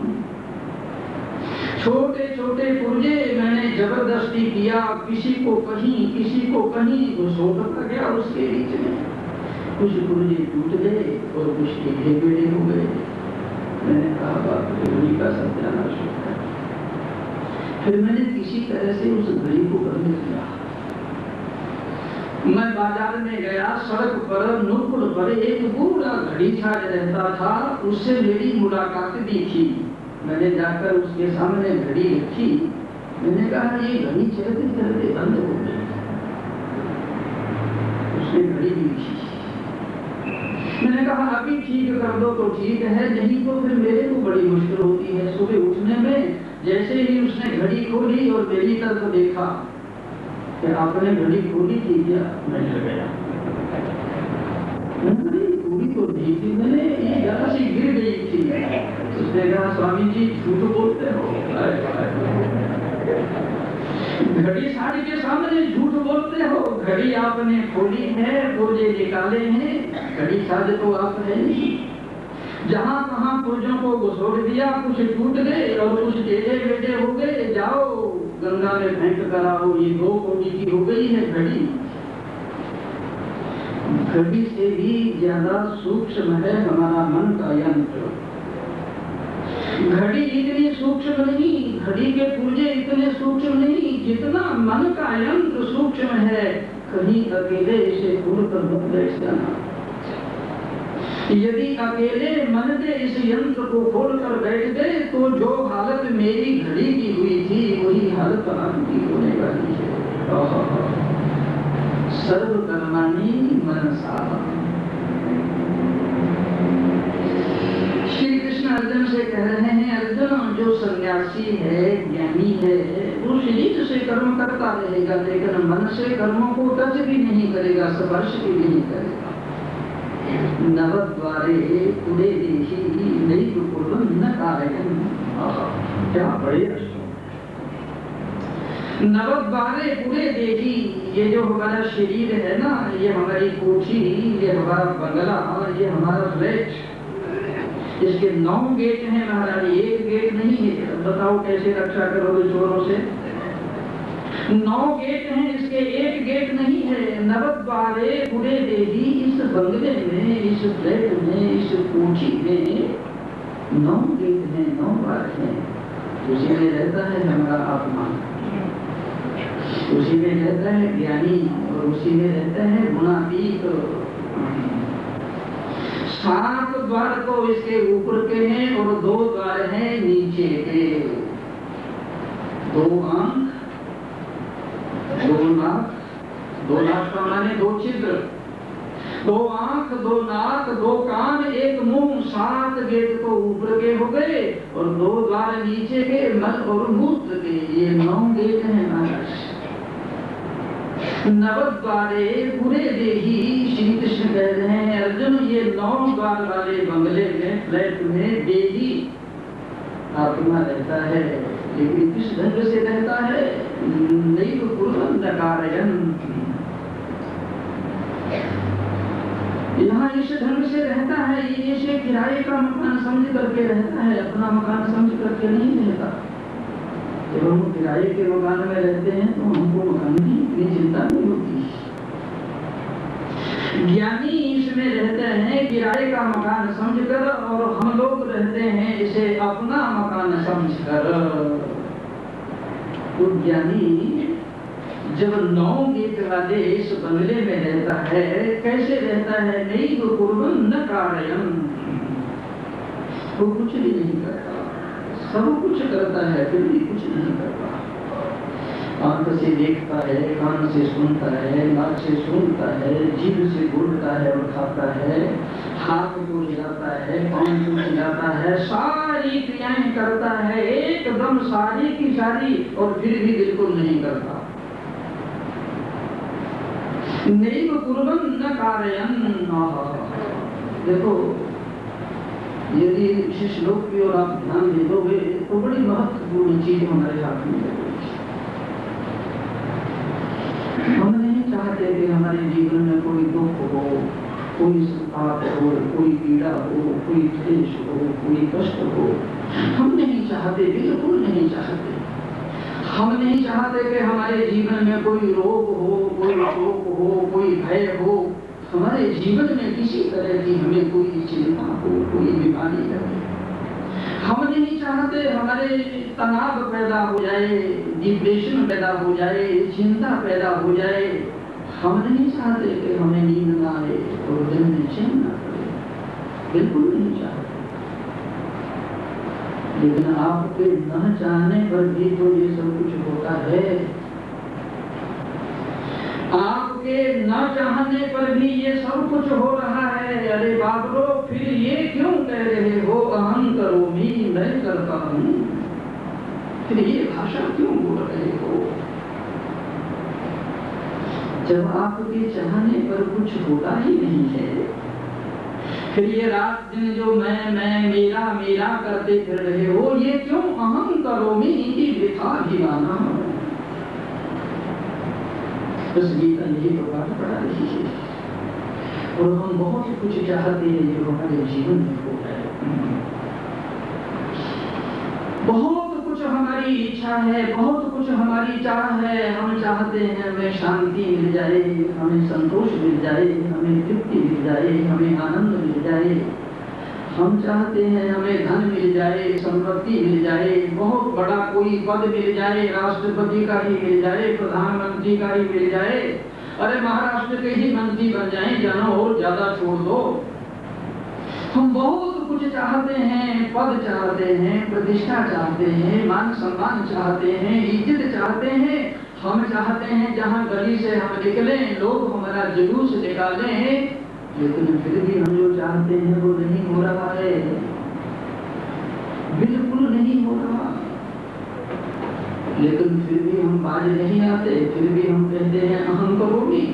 Speaker 1: छोटे छोटे पुर्जे मैंने जबरदस्ती किया, किसी को कहीं वो सोचता गया उसके बीच में। कुछ पुर्जे टूट गए और कुछ टेढ़े बेढ़े हो गए। मैंने कहा बाप रे, घड़ी का सत्यानाश होता है। फिर मैंने किसी तरह से उस घड़ी को बंद किया। मैं बाजार में गया, सड़क पर नुक्कड़ पर एक बूढ़ा घड़ी छाज रहता था, उससे मेरी मुलाकात भी थी। मैंने जाकर उसके सामने घड़ी रखी। मैंने कहा ये घड़ी चलते चलते बंद हो गई। उसने घड़ी भी लिखी। मैंने कहा अभी ठीक कर दो तो ठीक है, नहीं तो फिर मेरे को बड़ी मुश्किल होती है सुबह उठने में। जैसे ही उसने घड़ी खोली और मेरी तरफ देखा कि आपने घड़ी खोली थी क्या, मैं डर गया। पूरी तो नहीं थी मैंने, ये जरा सी गिर गई थी। उसने कहा स्वामी जी झूठ बोलते हो, घड़ी साड़ी के सामने झूठ बोलते हो। घड़ी आपने खोली है, पुर्जे निकाले हैं, घड़ी साज तो आप है नहीं। जहां कहां पुर्जों को घुसोड़ दिया, कुछ टूट गए और कुछ टेढ़े बेढ़े हो गए। जाओ गंगा में फेंक कर आओ, ये 2 कोड़ी की हो गई है घड़ी। घड़ी से भी ज्यादा सूक्ष्म है हमारा मन का यंत्र। घड़ी इतनी सूक्ष्म नहीं, घड़ी के पुर्जे इतने सूक्ष्म नहीं जितना मन का यंत्र सूक्ष्म है। कहीं अकेले इसे खोलकर मत बैठ जाना। यदि अकेले मन के इस यंत्र को खोलकर बैठ गए तो जो हालत मेरी घड़ी की हुई थी वही हालत आपकी होने वाली है। सर्व कर्माणि मनसा। श्री कृष्ण अर्जुन से कह रहे हैं, अर्जुन जो सन्यासी है, ज्ञानी है, उस शरीर से कर्म करता रहेगा, लेकिन मन से कर्मों को टच भी नहीं करेगा, स्पर्श भी नहीं करेगा। नवद्वारे पुरे देहि नैव कुर्वन् न कारयन्। क्या बड़े नवद्वारे पुरे देहि, ये जो हमारा शरीर है ना, ये हमारी कोठी, ये हमारा बंगला, ये हमारा फ्लैट, इसके 9 गेट हैं महाराज, एक गेट नहीं है। बताओ कैसे रक्षा करोगे चोरों से? 9 गेट हैं, इसके एक गेट नहीं है। नवद्वारे पुरे देहि, इस बंगले में, इस फ्लैट में, इस कोठी में 9 गेट हैं, 9 द्वार हैं। उसी में रहता है हमारा आत्मा, उसी में रहता है ज्ञानी, और उसी में रहता है गुणातीत। 7 द्वार तो इसके ऊपर के हैं और 2 द्वार हैं नीचे के। 2 आंख, 2 नाक, 2 नाक का माने 2 छिद्र, 2 आंख, 2 नाक, 2 कान, 1 मुंह। 7 गेट तो ऊपर के हो गए और 2 द्वार नीचे के, मल और मूत्र के। ये 9 गेट हैं महाराज। नवद्वारे पुरे देहि, श्री कृष्ण कह रहे हैं अर्जुन, ये 9 द्वार वाले बंगले में, फ्लैट में देहि आत्मा रहता है, लेकिन किस ढंग से रहता है? नैव कुर्वन् न कारयन्। यहाँ इस ढंग से रहता है, ये इसे किराए का मकान समझ करके रहता है, अपना मकान समझ करके नहीं रहता। जब हम किराए के मकान में रहते हैं तो हमको मकान की इतनी चिंता नहीं होती। ज्ञानी इसमें रहते हैं किराए का मकान समझकर, और हम लोग रहते हैं इसे अपना मकान समझकर। तो ज्ञानी जब 9 गेट वाले इस बंगले में रहता है, कैसे रहता है? नैव कुर्वन् न कारयन्, वो कुछ भी नहीं करता, सब कुछ करता है फिर भी कुछ नहीं करता। आंख से देखता है, कान से सुनता है, नाक से सूंघता है, जीभ से बोलता है और खाता है, हाथ को हिलाता है, पाँव को हिलाता है, सारी क्रियाएं करता है एकदम सारी की सारी, और फिर भी बिल्कुल नहीं करता। नैव कुर्वन् न कारयन्। देखो, यदि इस श्लोक की ओर आप ध्यान दे दोगे तो बड़ी महत्वपूर्ण चीज हमारे हाथ में है। हम नहीं चाहते कि हमारे जीवन में कोई दुख हो, कोई संताप हो, कोई पीड़ा हो, कोई क्लेश हो, कोई कष्ट हो। हम नहीं चाहते, बिल्कुल नहीं चाहते। हम नहीं चाहते कि हमारे जीवन में कोई रोग हो, कोई शोक हो, कोई भय हो, हमारे जीवन में किसी तरह की हमें कोई चिंता हो, कोई बीमारी लगे। हम नहीं चाहते हमारे तनाव पैदा हो जाए, डिप्रेशन पैदा हो जाए, चिंता पैदा हो जाए। हम नहीं चाहते कि हमें नींद ना आए और दिन में चैन ना पड़े, बिल्कुल नहीं चाहते। लेकिन आपके न चाहने पर भी तो ये सब कुछ होता है। आपके न चाहने पर भी ये सब कुछ हो रहा है। अरे बाबरो, फिर ये क्यों कह रहे हो अहं करोमि, मैं करता हूँ? फिर ये भाषा क्यों बोल रहे हो? जब आपके चाहने पर कुछ होता ही नहीं है, फिर ये रात दिन जो मैं मेरा मेरा करते फिर रहे हो, ये क्यों अहं करोमि इति वृथाभिमानः। बस गीता यही तो बात पढ़ा रही है। और हम बहुत कुछ चाहते हैं जो हमारे जीवन में हो जाए। बहुत कुछ हमारी इच्छा है, बहुत कुछ हमारी चाह है। हम चाहते हैं हमें शांति मिल जाए, हमें संतोष मिल जाए, हमें तृप्ति मिल जाए, हमें आनंद मिल जाए। हम चाहते हैं हमें धन मिल जाए, संपत्ति मिल जाए, बहुत बड़ा कोई पद मिल जाए, राष्ट्रपति का ही मिल जाए, प्रधानमंत्री का ही मिल जाए। अरे महाराष्ट्र के ही मंत्री बन जाएं, जानो और ज्यादा छोड़ दो। हम बहुत कुछ चाहते हैं, पद चाहते हैं, प्रतिष्ठा चाहते हैं, मान सम्मान चाहते हैं, इज्जत चाहते हैं। हम चाहते हैं जहाँ गली से हम निकलें लोग हमारा जुलूस निकालें, लेकिन फिर भी हम जो चाहते हैं वो नहीं हो रहा है, बिल्कुल नहीं हो रहा। लेकिन फिर भी हम बाज नहीं आते, फिर भी हम कहते हैं अहम करोगी।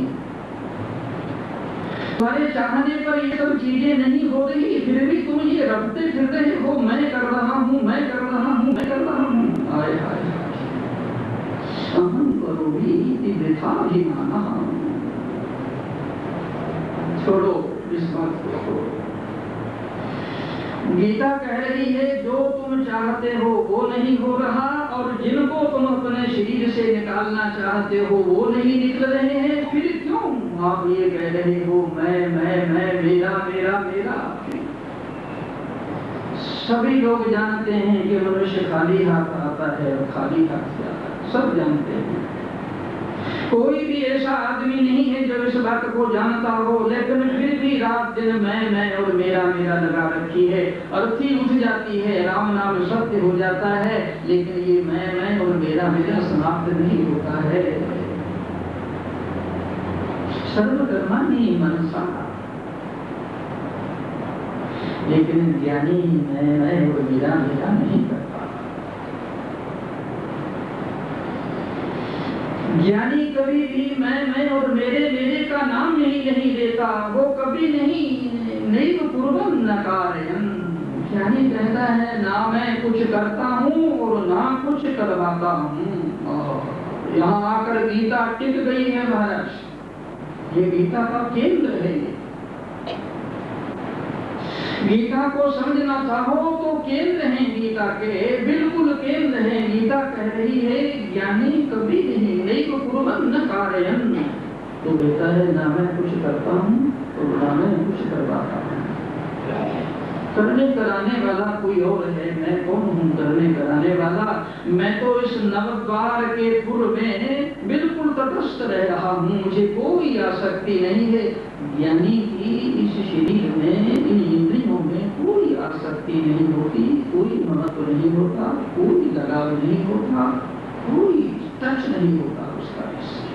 Speaker 1: तुम्हारे चाहने पर ये सब चीजें नहीं हो रही, फिर भी तुम ये रखते फिर रहे हो, मैं कर रहा हूँ, मैं कर रहा हूँ, मैं कर रहा हूँ। हाय हाय, अहम करोगी वृथा भी माना। छोड़ो इस बात को, छोड़ो। गीता कह रही है जो तुम चाहते हो वो नहीं हो रहा, और जिनको तुम अपने शरीर से निकालना चाहते हो वो नहीं निकल रहे हैं, फिर क्यों आप ये कह रहे हो मैं, मेरा मेरा मेरा। सभी लोग जानते हैं कि मनुष्य खाली हाथ आता है और खाली हाथ से आता है, सब जानते हैं। कोई भी ऐसा आदमी नहीं है जो इस बात को जानता हो, लेकिन फिर भी रात दिन मैं और मेरा मेरा लगा रखी है। अर्थी उठ जाती है, राम नाम सत्य हो जाता है, लेकिन ये मैं और मेरा मेरा समाप्त नहीं होता है। सर्वकर्माणि मनसा, लेकिन ज्ञानी मैं और मेरा मेरा नहीं करता। ज्ञानी कभी भी मैं और मेरे का नाम नहीं लेता, वो कभी नहीं पूर्वम न कारयन्। ज्ञानी कहता है ना मैं कुछ करता हूँ और ना कुछ करवाता हूँ। यहाँ आकर गीता टिक गई है महाराज, ये गीता का केंद्र है। गीता को समझना चाहो तो केंद्र है गीता के, बिल्कुल केंद्र है। गीता कह रही है ज्ञानी कभी नहीं पूर्वम न कारयन्, तो कहता है ना मैं कुछ करता हूँ और ना मैं कुछ करवाता हूँ। करने कराने वाला कोई और है, मैं कौन हूँ करने कराने वाला। मैं तो इस नवद्वार के पूर्व में बिल्कुल तटस्थ रह रहा हूँ, मुझे कोई आसक्ति नहीं है। ज्ञानी की इस शरीर में, इन इंद्रियों में कोई आसक्ति नहीं होती, कोई महत्व नहीं होता, कोई लगाव नहीं होता, कोई टच नहीं होता उसका इससे।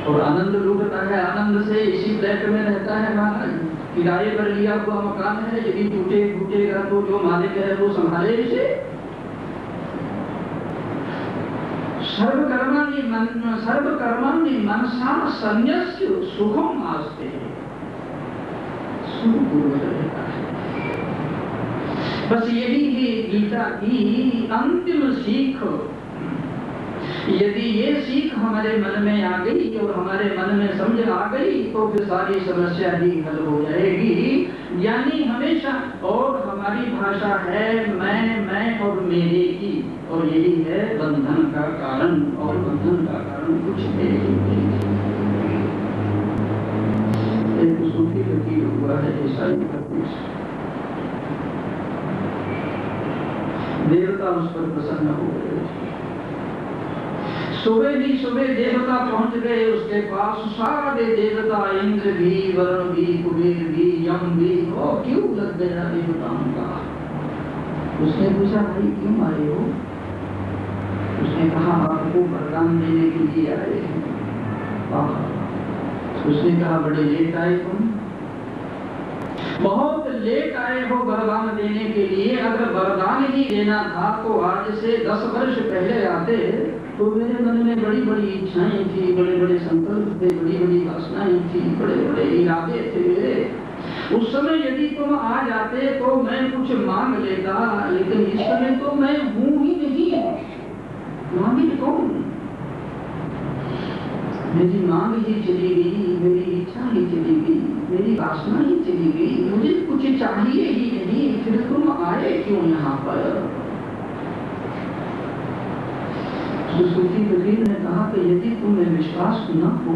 Speaker 1: और आनंद लूटता है, आनंद से इसी फ्लैट में रहता है महाराज। किराए पर लिया हुआ मकान है, यदि टूटेगा तो जो मालिक है वो संभाले इसे। सर्वकर्माणि मनसा संन्यस्य सुखम आस्ते, सुखपूर्वक रहता है। बस यही है गीता की अंतिम सीख। यदि ये सीख हमारे मन में आ गई और हमारे मन में समझ आ गई तो फिर सारी समस्या ही हल हो जाएगी। यानी हमेशा, और हमारी भाषा है मैं और मेरे की, और यही है बंधन का कारण, और बंधन का कारण कुछ है नहीं। एक सूफी फकीर हुआ है ईसाई फकीर, देवता उस पर प्रसन्न हो गए। सुबह ही सुबह देवता पहुंच गए उसके पास। सारे देवता, इंद्र भी, वरुण भी, कुबेर भी, यम भी, और क्यों लग गया देवताओं का। उसने पूछा भाई क्यों आए हो? उसने कहा आपको वरदान देने के लिए आए हैं। उसने कहा बड़े लेट आए तुम, बहुत लेट आए हो वरदान देने के लिए। अगर वरदान ही देना था तो आज से 10 वर्ष पहले आते, तो मेरे मन में बड़ी बड़ी इच्छाएं थी, बड़े बड़े संकल्प थे, बड़ी बड़ी वासनाएं थी, बड़े बड़े इरादे थे मेरे। उस समय यदि तुम आ जाते तो मैं कुछ मांग लेता, लेकिन इस समय तो मैं हूं ही नहीं। मांगे कौन? मेरी मांग ही चली गई, मेरी इच्छा ही चली गई, मेरी वासना ही चली गई, मुझे कुछ चाहिए ही नहीं, फिर तुम आए क्यों यहाँ पर? सूफी फकीर ने कहा कि यदि तुम्हें विश्वास न हो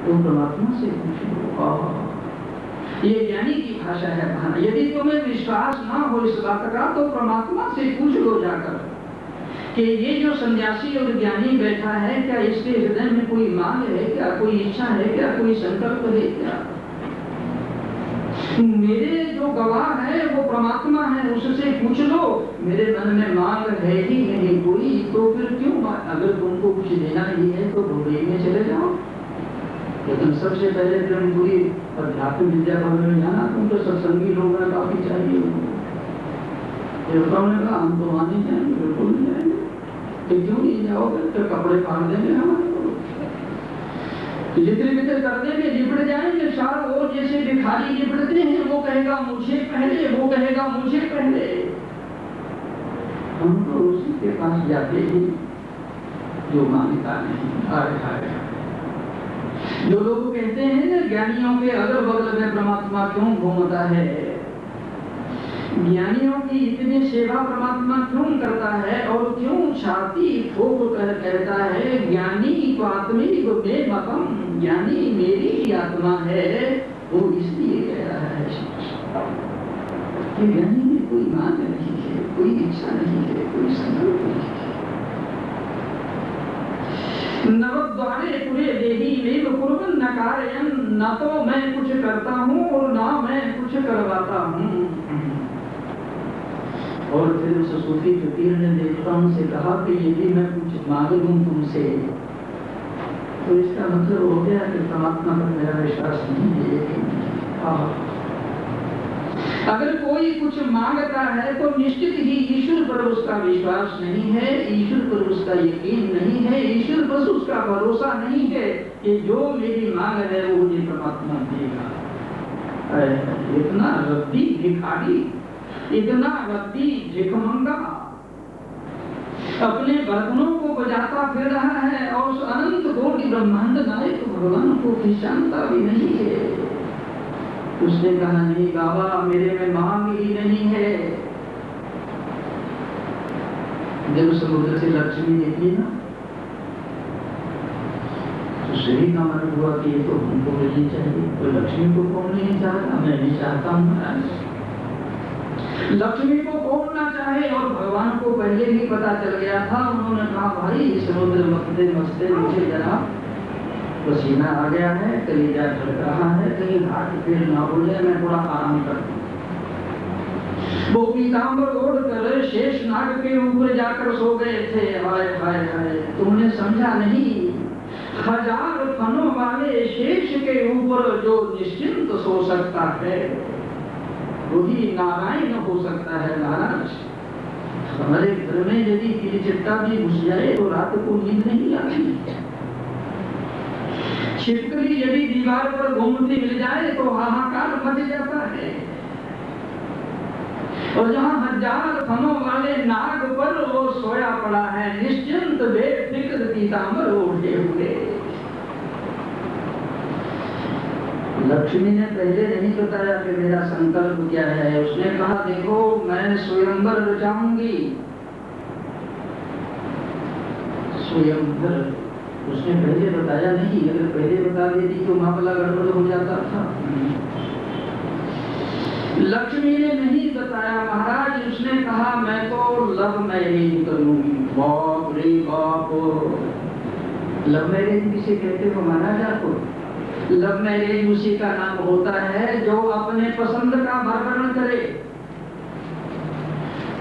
Speaker 1: तो परमात्मा से पूछ लो। ये ज्ञानी की भाषा है। यदि तुम्हें विश्वास ना हो इस बात का तो परमात्मा से पूछ लो जाकर कि ये जो सन्यासी और ज्ञानी बैठा है, क्या इसके हृदय में कोई मांग है क्या, कोई इच्छा है क्या, कोई संकल्प है क्या? मेरे जो गवाह है वो परमात्मा है, उससे पूछ लो। मेरे मन में मांग है ही नहीं कोई, तो फिर क्यों? अगर तुमको कुछ देना ही है तो ढोड़े में चले जाओ, लेकिन सबसे पहले ब्रह्मपुरी अध्यात्म विद्या भवन में जाना। तुम तो सत्संगी लोग हैं, काफी चाहिए। देवताओं ने कहा हम तो वहां नहीं जाएंगे, बिल्कुल नहीं जाएंगे। तो क्यों नहीं जाओगे? तो कपड़े फाड़ देंगे हमारे को, जितने भीतर कर देंगे, लिपट जाएंगे सार। वो जैसे भिखारी लिपटते हैं, वो कहेगा मुझे पहले, वो कहेगा मुझे पहले। हम तो उसी के पास जाते ही जो मांगता नहीं। हाय जो लोग कहते हैं ना ज्ञानियों के अगल बगल में परमात्मा क्यों घूमता है, ज्ञानियों की इतनी सेवा परमात्मा क्यों करता है, और क्यों छाती ठोक कर कहता है ज्ञानी आत्मिक में मतम, ज्ञानी मेरी ही आत्मा है। वो इसलिए कह रहा है कि ज्ञानी में कोई मांग नहीं है, कोई इच्छा नहीं है, कोई संकल्प नहीं है। नवद्वारे पूरे देही लेव कुर्बन न कार्यन, न तो मैं कुछ करता हूँ और ना मैं कुछ करवाता हूँ। और फिर उस सूफी फकीर ने देवताओं से कहा कि यदि मैं कुछ मांग लूं तुमसे, तो इसका मतलब हो गया कि परमात्मा पर मेरा विश्वास नहीं है। अगर कोई कुछ मांगता है तो निश्चित ही ईश्वर पर उसका विश्वास नहीं है, ईश्वर पर उसका यकीन नहीं है, ईश्वर पर उसका भरोसा नहीं है कि जो मेरी मांग है वो मुझे परमात्मा देगा। इतना रद्दी भिखारी, इतना रद्दी भिखमंगा अपने बर्तनों को बजाता फिर रहा है और उस अनंत कोटि ब्रह्मांड नायक भगवान को पहचानता भी नहीं है। उसने कहा नहीं बाबा, मेरे में मांग ही नहीं है। जब समुद्र से लक्ष्मी निकली ना, तो सही का मन हुआ कि ये तो हमको मिलनी चाहिए। तो लक्ष्मी को कौन नहीं चाहता? मैं नहीं चाहता हूँ महाराज। लक्ष्मी को कौन ना चाहे, और भगवान को पहले ही पता चल गया था। उन्होंने कहा भाई समुद्र मस्ते मस्ते मुझे जरा पसीना आ गया है, कलेजा धड़क रहा है, कहीं हाथ पैर ना हो जाए, मैं थोड़ा आराम करता हूँ। वो पीताम्बर ओढ़ कर शेष नाग के ऊपर जाकर सो गए थे। हाय हाय हाय, तुमने समझा नहीं, 1000 फनों वाले शेष के ऊपर जो निश्चिंत सो सकता है वही नारायण हो सकता है महाराज। हमारे घर में यदि चिट्टा भी घुस जाए तो रात को नींद नहीं आती। छिपकली यदि दीवार पर घूमती मिल जाए तो हाहाकार मच जाता है। और जहाँ 1000 फनों वाले नाग पर वो सोया पड़ा है, निश्चिंत बेफिक्र पीताम्बर ओढ़े हुए। लक्ष्मी ने पहले नहीं बताया कि मेरा संकल्प क्या है। उसने कहा देखो मैं स्वयंवर रचाऊंगी। स्वयंवर उसने पहले बताया नहीं, अगर पहले बता देती तो मामला गड़बड़ हो जाता था। लक्ष्मी ने नहीं बताया महाराज। उसने कहा मैं तो लव मैरिज करूंगी। बाप रे बाप, लव मैरिज किसे कहते हो महाराज? आपको लव मैरिज उसी का नाम होता है जो अपने पसंद का वर्णन करे।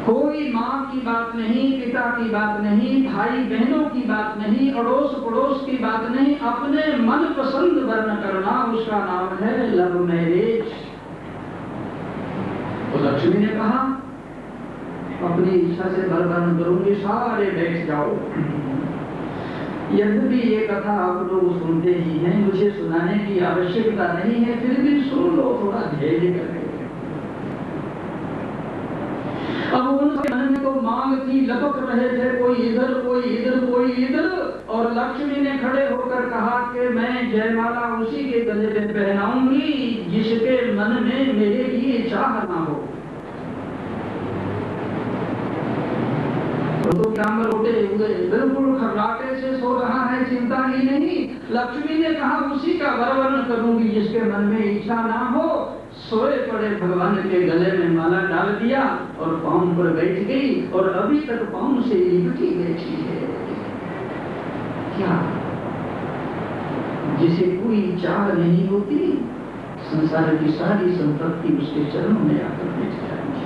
Speaker 1: कोई माँ की बात नहीं, पिता की बात नहीं, भाई बहनों की बात नहीं, अड़ोस पड़ोस की बात नहीं, अपने मन पसंद वर्ण करना उसका नाम है लव मैरिज। तो लक्ष्मी ने कहा अपनी इच्छा से वर्ण करूंगी, सारे बैठ जाओ। यद्यपि ये कथा आप लोग सुनते ही हैं, मुझे सुनाने की आवश्यकता नहीं है, फिर भी सुन लो, थोड़ा धैर्य करके। अब उनके मन में तो मांग थी, लपक रहे थे, कोई इधर कोई इधर कोई इधर। और लक्ष्मी ने खड़े होकर कहा कि मैं जयमाला उसी के गले में पहनाऊंगी जिसके मन में मेरे लिए चाह ना हो। तो पीताम्बर उठे हुए बिल्कुल खर्राटे से सो रहा है, चिंता ही नहीं। लक्ष्मी ने कहा उसी का वर्ण करूंगी जिसके मन में इच्छा ना हो। सोए पड़े भगवान के गले में माला डाल दिया और पांव पर बैठ गई, और अभी तक पांव से लिपटी बैठी है। क्या जिसे कोई चाह नहीं होती, संसार की सारी संपत्ति उसके चरणों में आकर बैठ जाएगी।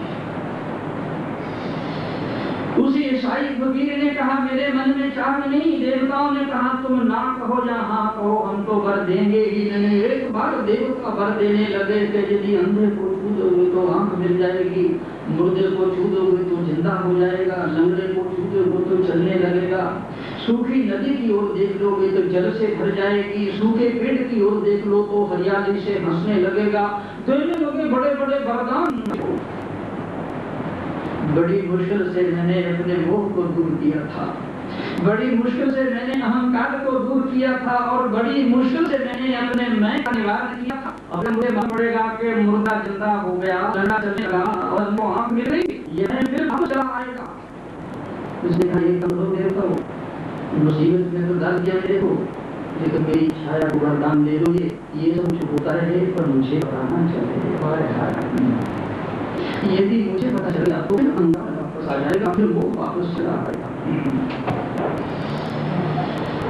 Speaker 1: उसी ईसाई फकीर ने कहा मेरे मन में चाह नहीं। देवताओं ने कहा तुम ना कहो या हाँ कहो, हम तो वर देंगे ही नहीं। एक बार देवता वर देने लगे कि यदि अंधे को छू दोगे तो आंख मिल जाएगी, मुर्दे को छू दोगे तो जिंदा हो जाएगा, लंगड़े को छू दोगे तो चलने लगेगा, सूखी नदी की ओर देख लोगे तो जल से भर जाएगी, सूखे पेड़ की ओर देख लो तो हरियाली से हंसने लगेगा। देने लगे बड़े बड़े वरदान। बड़ी मुश्किल से मैंने अपने मोह को दूर किया था, बड़ी मुश्किल से मैंने अहंकार को दूर किया था, और बड़ी मुश्किल से मैंने अपने मैं का निवारण किया था। अब मुझे मन पड़ेगा कि मुर्दा जिंदा हो गया, चलना चलेगा और वो आंख मिल गई, यह फिर अब चला आएगा। उसने कहा ये कम देवता हो, मुसीबत में तो डाल दिया मेरे को, लेकिन मेरी छाया को वरदान दे दो। ये सब कुछ होता रहे पर मुझे बताना चले। यदि मुझे पता चलेगा तो फिर अंधार वापस आ जाएगा, फिर वो वापस चला आएगा।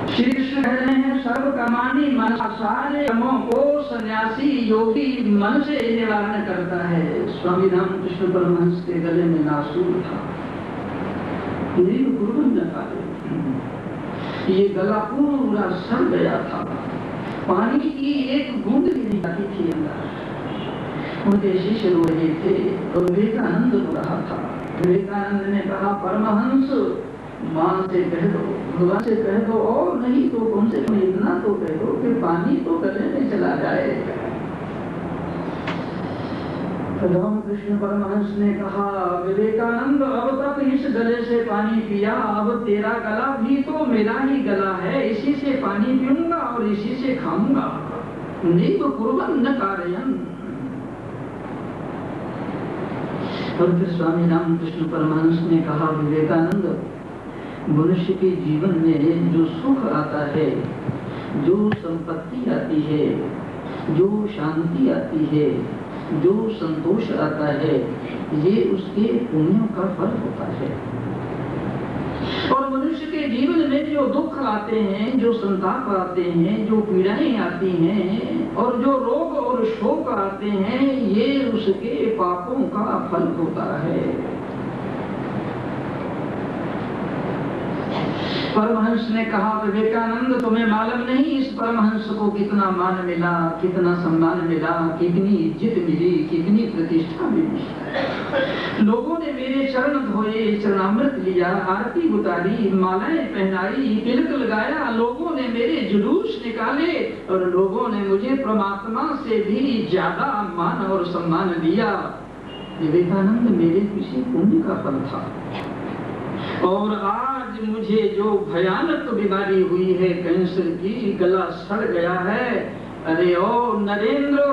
Speaker 1: श्री कृष्ण कह रहे हैं सर्व कामानि मनसा, सारे कामों को सन्यासी योगी मन से निवारण करता है। स्वामी रामकृष्ण परमहंस के गले में नासूर था, ये गला पूरा सड़ गया था, पानी की एक बूंद भी नहीं आती थी अंदर। उनके शिष्य रो रहे थे और विवेकानंद रो रहा था। विवेकानंद ने कहा परमहंस मां से कह दो, भगवान से कह दो, और नहीं तो कम से कम इतना तो कह दो कि पानी तो गले में चला जाए। रामकृष्ण परमहंस ने कहा विवेकानंद अब तक इस गले से पानी पिया, अब तेरा गला भी तो मेरा ही गला है, इसी से पानी पीऊंगा और इसी से खाऊंगा। नीव कुर्वन् न कारयन्। और फिर स्वामी रामकृष्ण परमहंस ने कहा विवेकानंद मनुष्य के जीवन में जो सुख आता है, जो संपत्ति आती है, जो शांति आती है, जो संतोष आता है, ये उसके पुण्यों का फल होता है। और मनुष्य के जीवन में जो दुख आते हैं, जो संताप आते हैं, जो पीड़ाएं आती हैं और जो रोग और शोक आते हैं, ये उसके पापों का फल होता है। परमहंस ने कहा विवेकानंद तुम्हें मालूम नहीं इस परमहंस को कितना मान मिला, कितना सम्मान मिला, कितनी इज्जत मिली, कितनी प्रतिष्ठा मिली। लोगों ने मेरे चरण धोए, चरणामृत लिया, आरती उतारी, मालाएं पहनाई, तिलक लगाया, लोगों ने मेरे जुलूस निकाले और लोगों ने मुझे परमात्मा से भी ज्यादा मान और सम्मान दिया। विवेकानंद मेरे किसी पुण्य का फल था। और आज मुझे जो भयानक बीमारी हुई है कैंसर की, गला सड़ गया है, अरे ओ नरेंद्र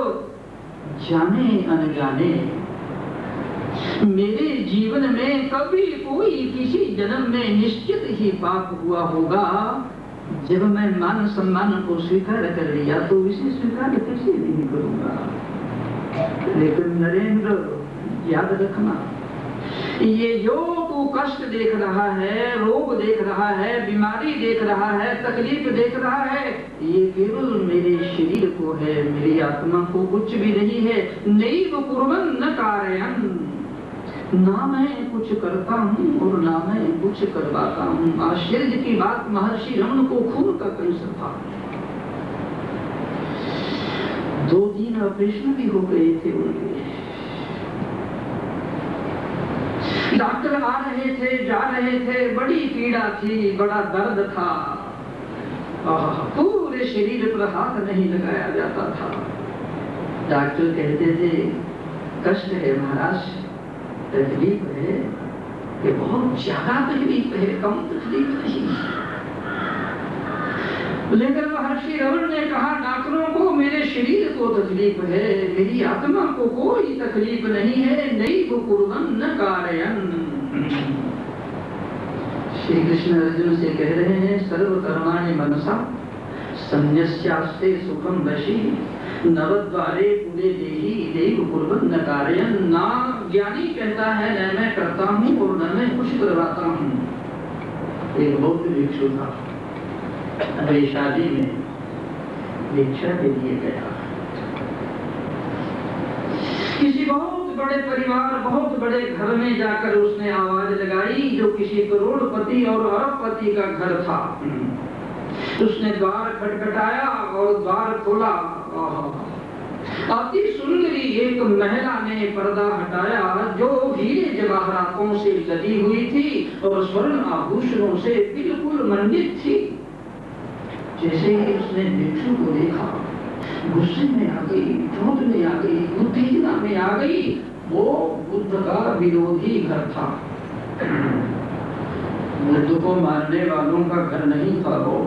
Speaker 1: जाने अनजाने मेरे जीवन में कभी कोई किसी जन्म में निश्चित ही पाप हुआ होगा। जब मैं मान सम्मान को स्वीकार कर लिया तो इसे स्वीकार कैसे नहीं करूंगा। लेकिन नरेंद्र याद रखना, ये जो तू कष्ट देख रहा है, रोग देख रहा है, बीमारी देख रहा है, तकलीफ देख रहा है, ये केवल मेरे शरीर को है, मेरी आत्मा को कुछ भी नहीं है। नैव कुर्वन् न कारयन्, ना मैं कुछ करता हूँ और ना मैं कुछ करवाता हूँ। आश्चर्य की बात, महर्षि रमन को खून का कैंसर था, 2 दिन ऑपरेशन भी हो गए थे उनके। डॉक्टर आ रहे थे, जा रहे थे, बड़ी पीड़ा थी, बड़ा दर्द था, पूरे शरीर पर हाथ नहीं लगाया जाता था। डॉक्टर कहते थे कष्ट है महाराज, तकलीफ है, ये बहुत ज्यादा तकलीफ है, कम तकलीफ नहीं। लेकिन महर्षि रमन ने कहा डॉक्टरों को मेरे शरीर को तकलीफ है, मेरी आत्मा को कोई तकलीफ नहीं है। नैव कुर्वन् न कारयन्। श्री कृष्ण अर्जुन से कह रहे हैं सर्व कर्माणि मनसा संन्यस्यास्ते सुखम वशी नवद्वारे पूरे देही नैव कुर्वन् न कारयन्। ना ज्ञानी कहता है न मैं करता हूँ और न मैं कुछ करवाता हूँ। एक बौद्ध भिक्षु था, शादी में भिक्षा के लिए गया, किसी बहुत बड़े परिवार, बहुत बड़े घर में जाकर उसने आवाज लगाई, जो किसी करोड़पति और अरबपति का घर था। उसने द्वार खटखटाया और द्वार खोला। अति सुंदरी एक महिला ने पर्दा हटाया, जो हीरे जवाहरातों से लदी हुई थी और स्वर्ण आभूषणों से बिल्कुल मंडित थी। जैसे ही उसने भिक्षु को देखा, गुस्से में आ गई, क्रोध में आ गई, उत्तेजना में आ गई। वो बुद्ध का विरोधी घर था, बुद्ध को मारने वालों का घर नहीं था वो।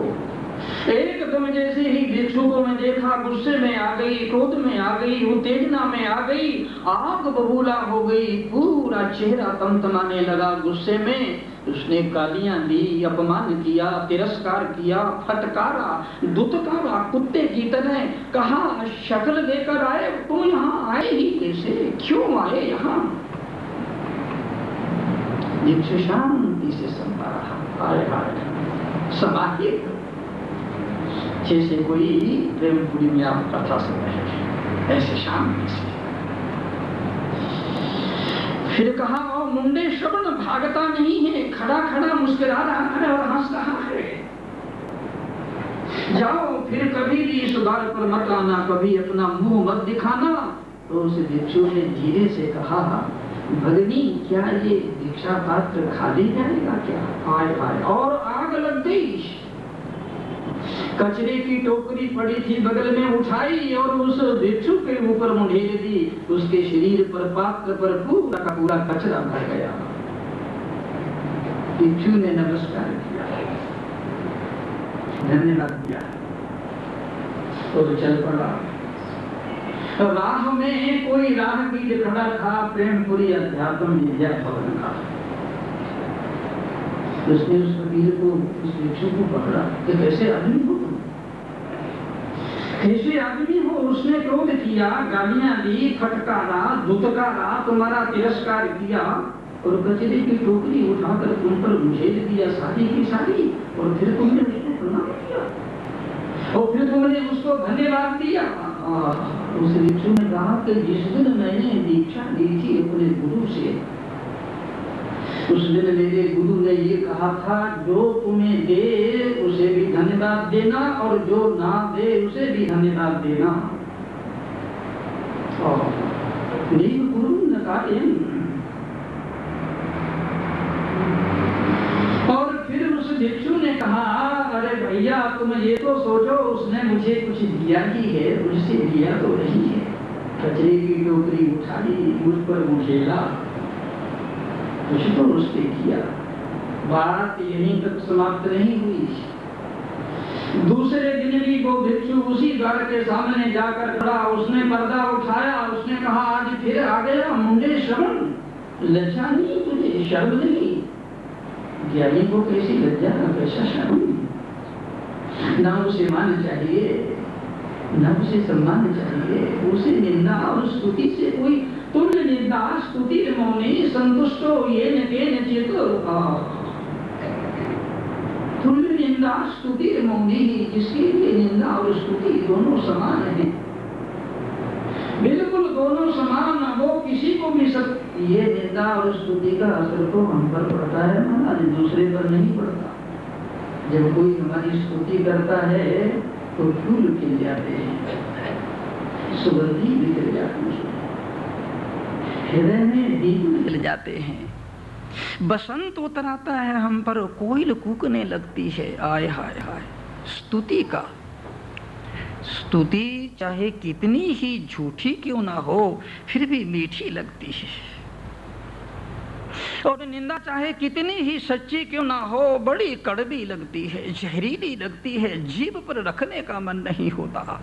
Speaker 1: एकदम जैसे ही भिक्षु को मैं देखा, गुस्से में आ गई, क्रोध में आ गई, उत्तेजना में आ गई, आग बबूला हो गई, पूरा चेहरा तमतमाने लगा गुस्से में। उसने गालियां दी, अपमान किया, तिरस्कार किया, फटकारा, दुत्कारा, कुत्ते की तरह कहा, शक्ल लेकर आए, तुम यहाँ आए ही कैसे, क्यों आए यहाँ? भिक्षु शांति से सुनता रहा, आए हाय समाहित, जैसे कोई प्रेमपुरी में आप कथा सुन रहे हैं, ऐसे शांति से। फिर कहा, और मुंडे श्रवण भागता नहीं है, खड़ा खड़ा मुस्कुरा रहा है और हंस रहा है। जाओ फिर कभी भी इस द्वार पर मत आना, कभी अपना मुंह मत दिखाना। तो उस भिक्षु ने धीरे से कहा, भगनी क्या ये दीक्षा पात्र खाली जाएगा क्या? हाय हाय, और आग लग गई। कचरे की टोकरी पड़ी थी बगल में उठाई और उस भिक्षु के ऊपर मुंडेर दी। उसके शरीर पर, पात्र पर पूरा का पूरा कचरा भर गया। भिक्षु ने नमस्कार किया, धन्यवाद दिया और चल पड़ा। राह में कोई राहगीर खड़ा था, प्रेमपुरी अध्यात्म विद्या भवन का। उसने उस फकीर को, उस भिक्षु को पकड़ा कि कैसे आदमी हो तुम, कैसे आदमी हो? उसने क्रोध किया, गालियां दी, फटकारा, धुतकारा, तुम्हारा तिरस्कार किया और कचरे की टोकरी उठाकर तुम पर मुझेल दिया, सारी की सारी, और फिर तुमने उसको प्रणाम किया और फिर तुमने उसको धन्यवाद दिया। उस भिक्षु ने कहा कि जिस दिन मैंने दीक्षा ली थी अपने गुरु से, उस दिन मेरे गुरु ने ये कहा था, जो तुम्हें दे उसे भी धन्यवाद देना और जो ना दे उसे भी धन्यवाद देना। गुरु ने कहा, और फिर उस भिक्षु ने कहा, अरे भैया तुम ये तो सोचो, उसने मुझे कुछ दिया ही है, मुझसे दिया तो नहीं है। कचरे की टोकरी उठाई, मुझ पर मुझेला, कुछ तो उसने किया। बात यहीं तक समाप्त नहीं हुई। दूसरे दिन भी वो भिक्षु उसी द्वार के सामने जाकर खड़ा, उसने पर्दा उठाया, उसने कहा, आज फिर आ गया मुंडे श्रवण, लज्जा नहीं तुझे, शर्म नहीं? ज्ञानी को कैसी लज्जा, कैसा शर्म? ना उसे मान चाहिए, ना उसे सम्मान चाहिए, उसे निंदा और स्तुति से कोई तुल्य निंदा स्तुति मौनी संतुष्टो ये न चित। तुल्य निंदा स्तुति मौनी, जिसके लिए निंदा और स्तुति दोनों समान है, बिल्कुल दोनों समान, वो किसी को भी ये निंदा और स्तुति का असर तो हम पर पड़ता है, महाराज, दूसरे पर नहीं पड़ता। जब कोई हमारी स्तुति करता है तो फूल खिल जाते हैं, सुगंधी निकल जाती है, हृदय में दीप निकल जाते हैं, बसंत उतर आता है हम पर, कोयल कूकने लगती है। आय हाय हाय, स्तुति का, स्तुति चाहे कितनी ही झूठी क्यों ना हो फिर भी मीठी लगती है, और निंदा चाहे कितनी ही सच्ची क्यों ना हो बड़ी कड़वी लगती है, जहरीली लगती है, जीभ पर रखने का मन नहीं होता।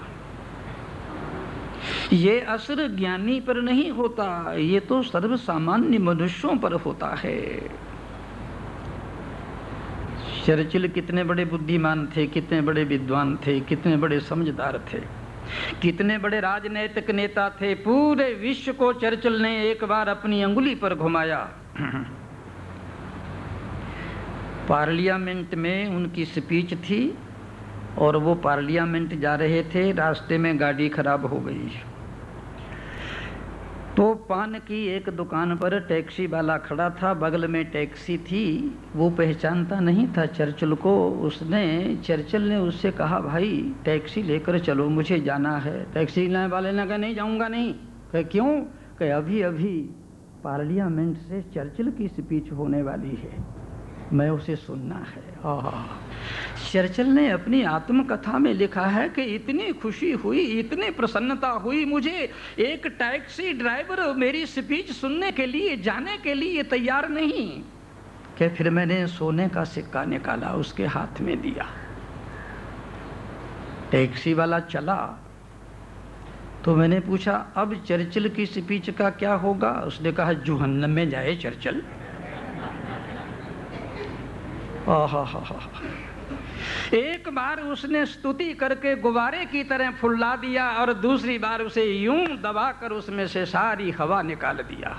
Speaker 1: ये असर ज्ञानी पर नहीं होता, ये तो सर्व सामान्य मनुष्यों पर होता है। चर्चिल कितने बड़े बुद्धिमान थे, कितने बड़े विद्वान थे, कितने बड़े समझदार थे, कितने बड़े राजनीतिक नेता थे। पूरे विश्व को चर्चिल ने एक बार अपनी अंगुली पर घुमाया। पार्लियामेंट में उनकी स्पीच थी और वो पार्लियामेंट जा रहे थे, रास्ते में गाड़ी खराब हो गई तो पान की एक दुकान पर टैक्सी वाला खड़ा था, बगल में टैक्सी थी। वो पहचानता नहीं था चर्चिल को। चर्चिल ने उससे कहा, भाई टैक्सी लेकर चलो, मुझे जाना है। टैक्सी वाले ने कहा, नहीं जाऊंगा नहीं। कहे क्यों? कहे अभी अभी पार्लियामेंट से चर्चिल की स्पीच होने वाली है, मैं उसे सुनना है। चर्चिल ने अपनी आत्मकथा में लिखा है कि इतनी खुशी हुई, इतनी प्रसन्नता हुई मुझे, एक टैक्सी ड्राइवर मेरी स्पीच सुनने के लिए, जाने के लिए तैयार नहीं। कि फिर मैंने सोने का सिक्का निकाला, उसके हाथ में दिया। टैक्सी वाला चला तो मैंने पूछा, अब चर्चिल की स्पीच का क्या होगा? उसने कहा, जहन्नम में जाए चर्चिल। एक बार उसने स्तुति करके गुब्बारे की तरह फुला दिया और दूसरी बार उसे यूं दबाकर उसमें से सारी हवा निकाल दिया।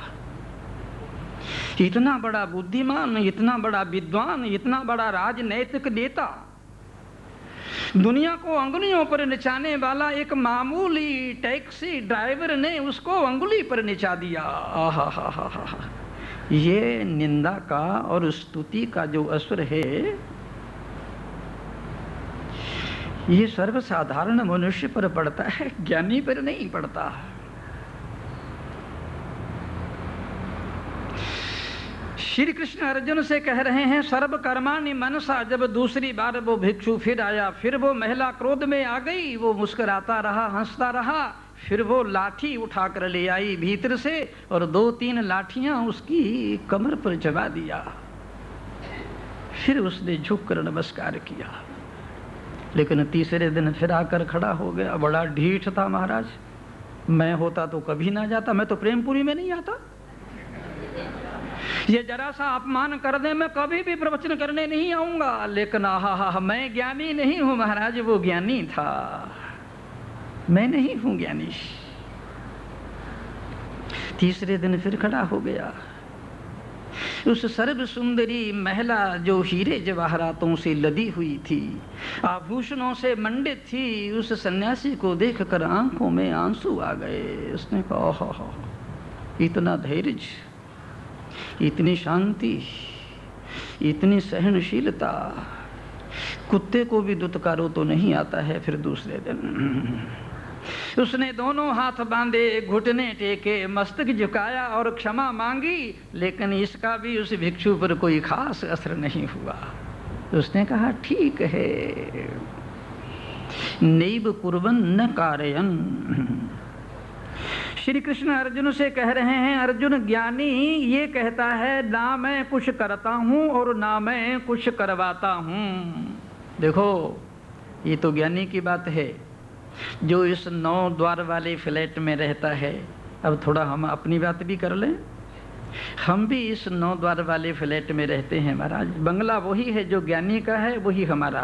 Speaker 1: इतना बड़ा बुद्धिमान, इतना बड़ा विद्वान, इतना बड़ा राजनैतिक नेता, दुनिया को अंगुलियों पर नचाने वाला एक मामूली टैक्सी ड्राइवर ने उसको अंगुली पर नचा दिया। ये निंदा का और स्तुति का जो असर है, ये सर्वसाधारण मनुष्य पर पड़ता है, ज्ञानी पर नहीं पड़ता। श्री कृष्ण अर्जुन से कह रहे हैं, सर्व कर्माणि मनसा। जब दूसरी बार वो भिक्षु फिर आया, फिर वो महिला क्रोध में आ गई, वो मुस्कुराता रहा, हंसता रहा। फिर वो लाठी उठाकर ले आई भीतर से और 2-3 लाठियां उसकी कमर पर चबा दिया। फिर उसने झुककर नमस्कार किया, लेकिन तीसरे दिन फिर आकर खड़ा हो गया। बड़ा ढीठ था महाराज, मैं होता तो कभी ना जाता, मैं तो प्रेमपुरी में नहीं आता। ये जरा सा अपमान कर दे, मैं कभी भी प्रवचन करने नहीं आऊंगा। लेकिन मैं ज्ञानी नहीं हूं महाराज, वो ज्ञानी था, मैं नहीं हूं ज्ञानी। तीसरे दिन फिर खड़ा हो गया। उस सर्व सुंदरी महिला जो हीरे जवाहरातों से लदी हुई थी, आभूषणों से मंडित थी, उस सन्यासी को देखकर आंखों में आंसू आ गए। उसने कहा, इतना धैर्य, इतनी शांति, इतनी सहनशीलता, कुत्ते को भी दुत्कारो तो नहीं आता है। फिर दूसरे दिन उसने दोनों हाथ बांधे, घुटने टेके, मस्तक झुकाया और क्षमा मांगी, लेकिन इसका भी उस भिक्षु पर कोई खास असर नहीं हुआ। उसने कहा, ठीक है, नैव कुर्वन् न कारयन्। श्री कृष्ण अर्जुन से कह रहे हैं, अर्जुन ज्ञानी ये कहता है, ना मैं कुछ करता हूँ और ना मैं कुछ करवाता हूँ। देखो, ये तो ज्ञानी की बात है जो इस 9 द्वार वाले फ्लैट में रहता है। अब थोड़ा हम अपनी बात भी कर लें। हम भी इस 9 द्वार वाले फ्लैट में रहते हैं महाराज। बंगला वही है जो ज्ञानी का है, वही हमारा।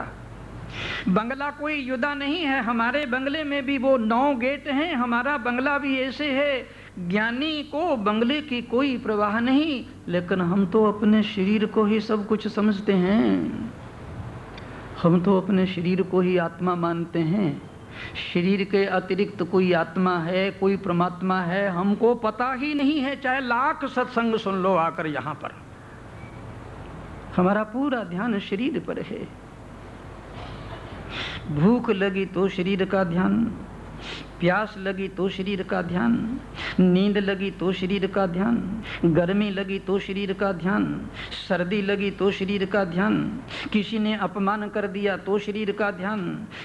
Speaker 1: बंगला कोई युदा नहीं है, हमारे बंगले में भी वो 9 गेट हैं। हमारा बंगला भी ऐसे है। ज्ञानी को बंगले की कोई परवाह नहीं, लेकिन हम तो अपने शरीर को ही सब कुछ समझते हैं। हम तो अपने शरीर को ही आत्मा मानते हैं। शरीर के अतिरिक्त कोई आत्मा है, कोई परमात्मा है, हमको पता ही नहीं है। चाहे लाख सत्संग सुन लो आकर यहाँ पर, हमारा पूरा ध्यान शरीर पर है। भूख लगी तो शरीर का ध्यान, प्यास लगी तो शरीर का ध्यान, नींद लगी तो शरीर का ध्यान, गर्मी लगी तो शरीर का ध्यान, सर्दी लगी तो शरीर का ध्यान, किसी ने अपमान कर दिया तो शरीर का ध्यान,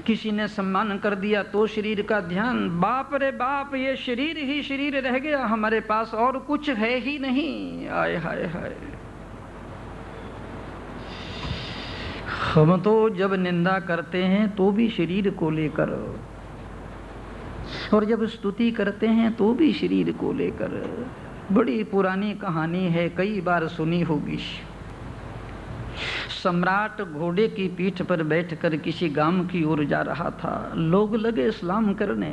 Speaker 1: किसी ने सम्मान कर दिया तो शरीर का ध्यान। बाप रे बाप, ये शरीर ही शरीर रह गया हमारे पास, और कुछ है ही नहीं। आय हाय हाय। हम तो जब निंदा करते हैं तो भी शरीर को लेकर, और जब स्तुति करते हैं तो भी शरीर को लेकर। बड़ी पुरानी कहानी है, कई बार सुनी होगी। सम्राट घोड़े की पीठ पर बैठकर किसी गांव की ओर जा रहा था। लोग लगे सलाम करने।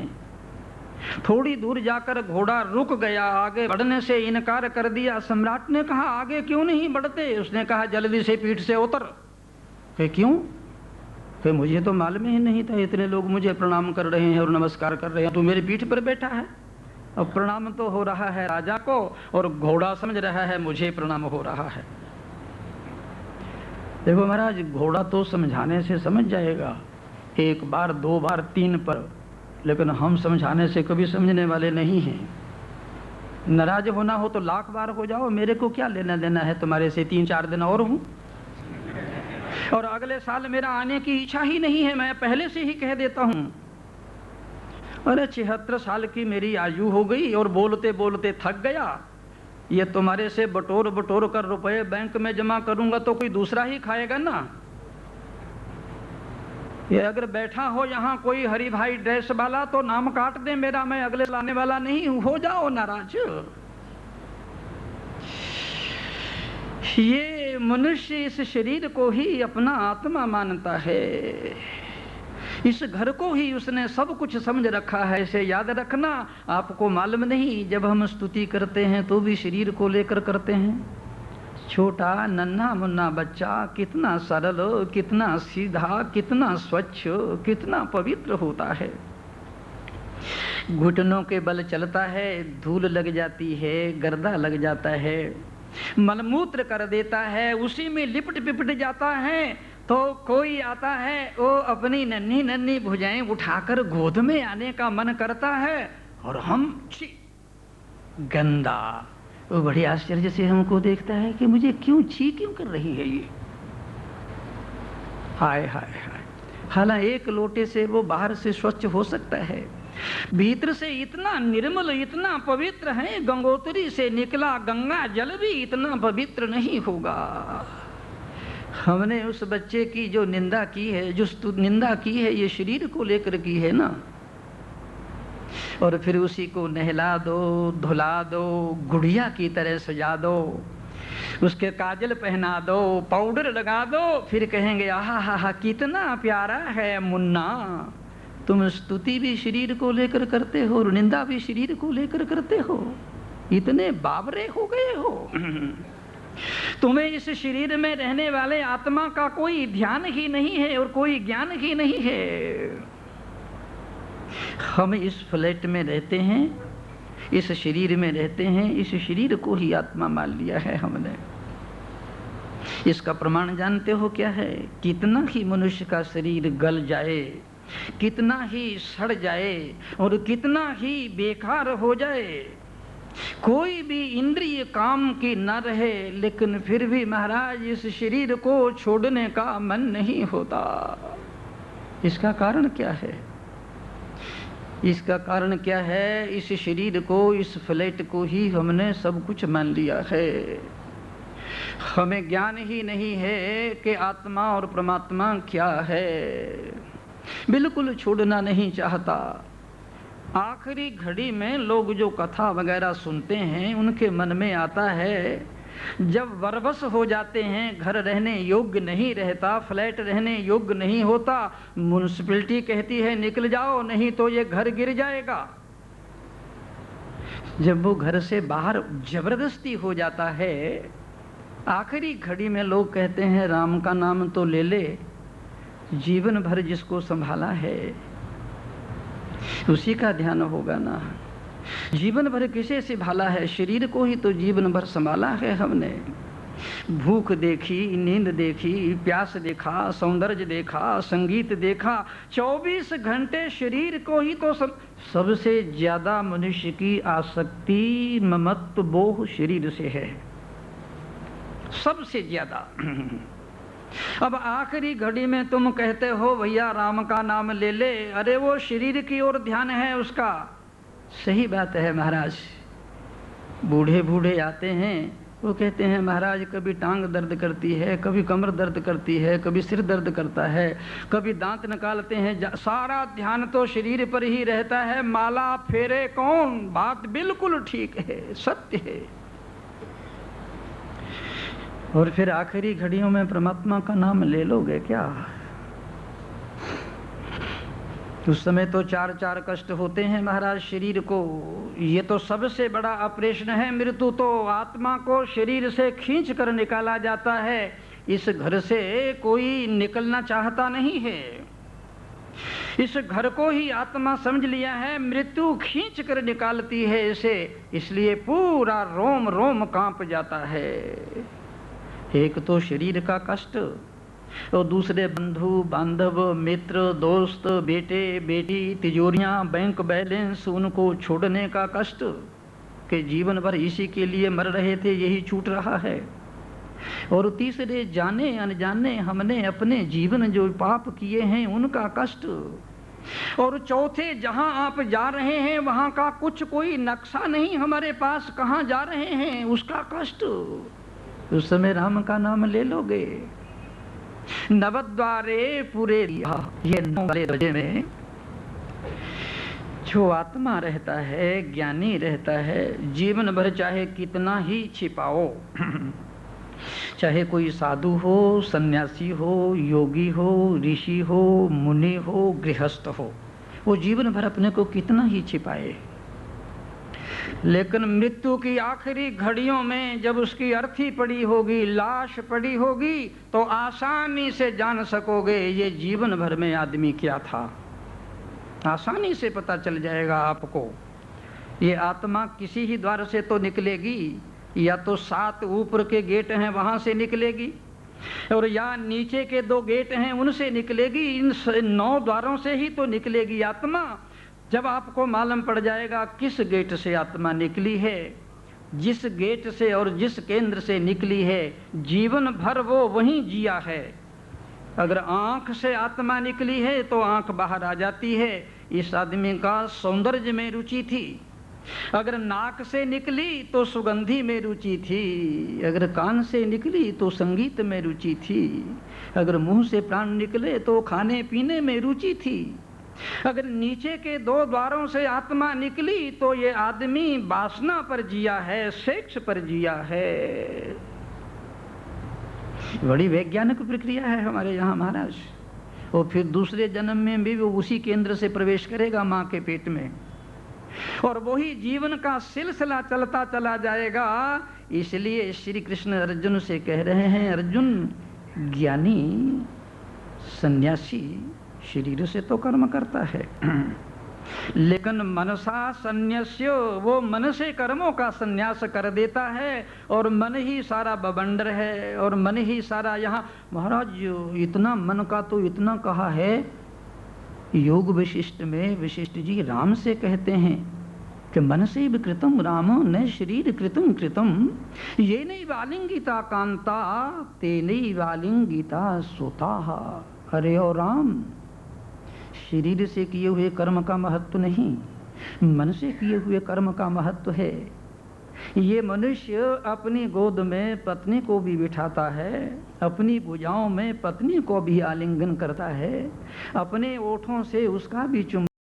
Speaker 1: थोड़ी दूर जाकर घोड़ा रुक गया, आगे बढ़ने से इनकार कर दिया। सम्राट ने कहा, आगे क्यों नहीं बढ़ते? उसने कहा, जल्दी से पीठ से उतर। क्यों? कि मुझे तो मालूम ही नहीं था, इतने लोग मुझे प्रणाम कर रहे हैं और नमस्कार कर रहे हैं, तू मेरी पीठ पर बैठा है। अब प्रणाम तो हो रहा है राजा को और घोड़ा समझ रहा है मुझे प्रणाम हो रहा है। देखो महाराज, घोड़ा तो समझाने से समझ जाएगा, 1 बार 2 बार 3 पर, लेकिन हम समझाने से कभी समझने वाले नहीं हैं। नाराज होना हो तो 1,00,000 बार हो जाओ, मेरे को क्या लेना देना है तुम्हारे से, 3-4 दिन और हूँ, और अगले साल मेरा आने की इच्छा ही नहीं है, मैं पहले से ही कह देता हूँ। अरे 76 साल की मेरी आयु हो गई और बोलते बोलते थक गया, ये तुम्हारे से बटोर बटोर कर रुपए बैंक में जमा करूंगा तो कोई दूसरा ही खाएगा ना। ये अगर बैठा हो यहाँ कोई हरि भाई ड्रेस वाला तो नाम काट दे मेरा, मैं अगले लाने वाला नहीं हूं, हो जाओ नाराज। ये मनुष्य इस शरीर को ही अपना आत्मा मानता है, इस घर को ही उसने सब कुछ समझ रखा है। इसे याद रखना, आपको मालूम नहीं, जब हम स्तुति करते हैं तो भी शरीर को लेकर करते हैं। छोटा नन्हा मुन्ना बच्चा कितना सरल, कितना सीधा, कितना स्वच्छ, कितना पवित्र होता है। घुटनों के बल चलता है, धूल लग जाती है, गर्दा लग जाता है, मलमूत्र कर देता है, उसी में लिपट पिपट जाता है, तो कोई आता है वो अपनी नन्ही नन्ही भुजाएं उठाकर गोद में आने का मन करता है, और हम छी गंदा, वो बड़े आश्चर्य से हमको देखता है कि मुझे क्यों छी क्यों कर रही है ये। हाय हाय हाय, हालांकि 1 लोटे से वो बाहर से स्वच्छ हो सकता है, भीतर से इतना निर्मल, इतना पवित्र है, गंगोत्री से निकला गंगा जल भी इतना पवित्र नहीं होगा। हमने उस बच्चे की जो निंदा की है, जो निंदा की है, ये शरीर को लेकर की है ना, और फिर उसी को नहला दो, धुला दो, गुड़िया की तरह सजा दो, उसके काजल पहना दो, पाउडर लगा दो, फिर कहेंगे आहा हा हा कितना प्यारा है मुन्ना। तुम स्तुति भी शरीर को लेकर करते हो और निंदा भी शरीर को लेकर करते हो, इतने बावरे हो गए हो। तुम्हें इस शरीर में रहने वाले आत्मा का कोई ध्यान ही नहीं है और कोई ज्ञान ही नहीं है। हम इस फ्लैट में रहते हैं, इस शरीर में रहते हैं, इस शरीर को ही आत्मा मान लिया है हमने। इसका प्रमाण जानते हो क्या है? कितना ही मनुष्य का शरीर गल जाए, कितना ही सड़ जाए और कितना ही बेकार हो जाए, कोई भी इंद्रिय काम की न रहे, लेकिन फिर भी महाराज इस शरीर को छोड़ने का मन नहीं होता। इसका कारण क्या है? इसका कारण क्या है? इस शरीर को, इस फ्लैट को ही हमने सब कुछ मान लिया है। हमें ज्ञान ही नहीं है कि आत्मा और परमात्मा क्या है, बिल्कुल छोड़ना नहीं चाहता। आखिरी घड़ी में लोग जो कथा वगैरह सुनते हैं, उनके मन में आता है जब वरवश हो जाते हैं, घर रहने योग्य नहीं रहता, फ्लैट रहने योग्य नहीं होता, म्युनिसिपैलिटी कहती है निकल जाओ नहीं तो ये घर गिर जाएगा। जब वो घर से बाहर जबरदस्ती हो जाता है, आखिरी घड़ी में लोग कहते हैं राम का नाम तो ले ले, जीवन भर जिसको संभाला है उसी का ध्यान होगा ना। जीवन भर किसे संभाला है? शरीर को ही तो जीवन भर संभाला है हमने। भूख देखी, नींद देखी, प्यास देखा, सौंदर्य देखा, संगीत देखा, 24 घंटे शरीर को ही तो सबसे ज्यादा मनुष्य की आसक्ति, ममत्व, मोह शरीर से है, सबसे ज्यादा। अब आखिरी घड़ी में तुम कहते हो भैया राम का नाम ले ले, अरे वो शरीर की ओर ध्यान है उसका। सही बात है महाराज। बूढ़े बूढ़े आते हैं, वो कहते हैं महाराज कभी टांग दर्द करती है, कभी कमर दर्द करती है, कभी सिर दर्द करता है, कभी दांत निकालते हैं, सारा ध्यान तो शरीर पर ही रहता है। माला फेरे कौन? बात बिल्कुल ठीक है, सत्य है। और फिर आखिरी घड़ियों में परमात्मा का नाम ले लोगे क्या? उस समय तो 4 कष्ट होते हैं महाराज शरीर को। ये तो सबसे बड़ा ऑपरेशन है। मृत्यु तो आत्मा को शरीर से खींच कर निकाला जाता है। इस घर से कोई निकलना चाहता नहीं है। इस घर को ही आत्मा समझ लिया है, मृत्यु खींच कर निकालती है इसे, इसलिए पूरा रोम रोम कांप जाता है। एक तो शरीर का कष्ट और दूसरे बंधु बांधव मित्र दोस्त बेटे बेटी तिजोरियां बैंक बैलेंस उनको छोड़ने का कष्ट कि जीवन भर इसी के लिए मर रहे थे, यही छूट रहा है। और तीसरे जाने अनजाने हमने अपने जीवन जो पाप किए हैं उनका कष्ट। और चौथे जहां आप जा रहे हैं वहां का कुछ कोई नक्शा नहीं हमारे पास, कहां जा रहे हैं उसका कष्ट। उस समय राम का नाम ले लोगे। नवद्वारे पूरे ये 9 बजे में जो आत्मा रहता है, ज्ञानी रहता है, जीवन भर चाहे कितना ही छिपाओ, चाहे कोई साधु हो, सन्यासी हो, योगी हो, ऋषि हो, मुनि हो, गृहस्थ हो, वो जीवन भर अपने को कितना ही छिपाए, लेकिन मृत्यु की आखिरी घड़ियों में जब उसकी अर्थी पड़ी होगी, लाश पड़ी होगी, तो आसानी से जान सकोगे ये जीवन भर में आदमी क्या था। आसानी से पता चल जाएगा आपको। ये आत्मा किसी ही द्वार से तो निकलेगी, या तो 7 ऊपर के गेट हैं वहां से निकलेगी, और या नीचे के 2 गेट हैं उनसे निकलेगी। इन 9 द्वारों से ही तो निकलेगी आत्मा। जब आपको मालूम पड़ जाएगा किस गेट से आत्मा निकली है, जिस गेट से और जिस केंद्र से निकली है, जीवन भर वो वहीं जिया है। अगर आंख से आत्मा निकली है तो आंख बाहर आ जाती है, इस आदमी का सौंदर्य में रुचि थी। अगर नाक से निकली तो सुगंधी में रुचि थी, अगर कान से निकली तो संगीत में रुचि थी, अगर मुंह से प्राण निकले तो खाने पीने में रुचि थी। अगर नीचे के 2 द्वारों से आत्मा निकली तो ये आदमी वासना पर जिया है, सेक्स पर जिया है। बड़ी वैज्ञानिक प्रक्रिया है हमारे यहाँ महाराज। और फिर दूसरे जन्म में भी वो उसी केंद्र से प्रवेश करेगा माँ के पेट में, और वही जीवन का सिलसिला चलता चला जाएगा। इसलिए श्री कृष्ण अर्जुन से कह रहे हैं, अर्जुन ज्ञानी सन्यासी शरीर से तो कर्म करता है, लेकिन मनसा संन्यास्य, वो मन से कर्मों का संन्यास कर देता है, और मन ही सारा बवंडर है, और मन ही सारा यहाँ महाराज इतना मन का तो इतना कहा है योग विशिष्ट में। विशिष्ट जी राम से कहते हैं कि मन से विकृतम रामो न शरीर कृतम कृतम, ये नहीं वालिंगिता कांता ते नहीं वालिंगिता सोता। अरे ओ राम, शरीर से किए हुए कर्म का महत्व नहीं, मन से किए हुए कर्म का महत्व है। ये मनुष्य अपनी गोद में पत्नी को भी बिठाता है, अपनी भुजाओं में पत्नी को भी आलिंगन करता है, अपने ओठों से उसका भी चुम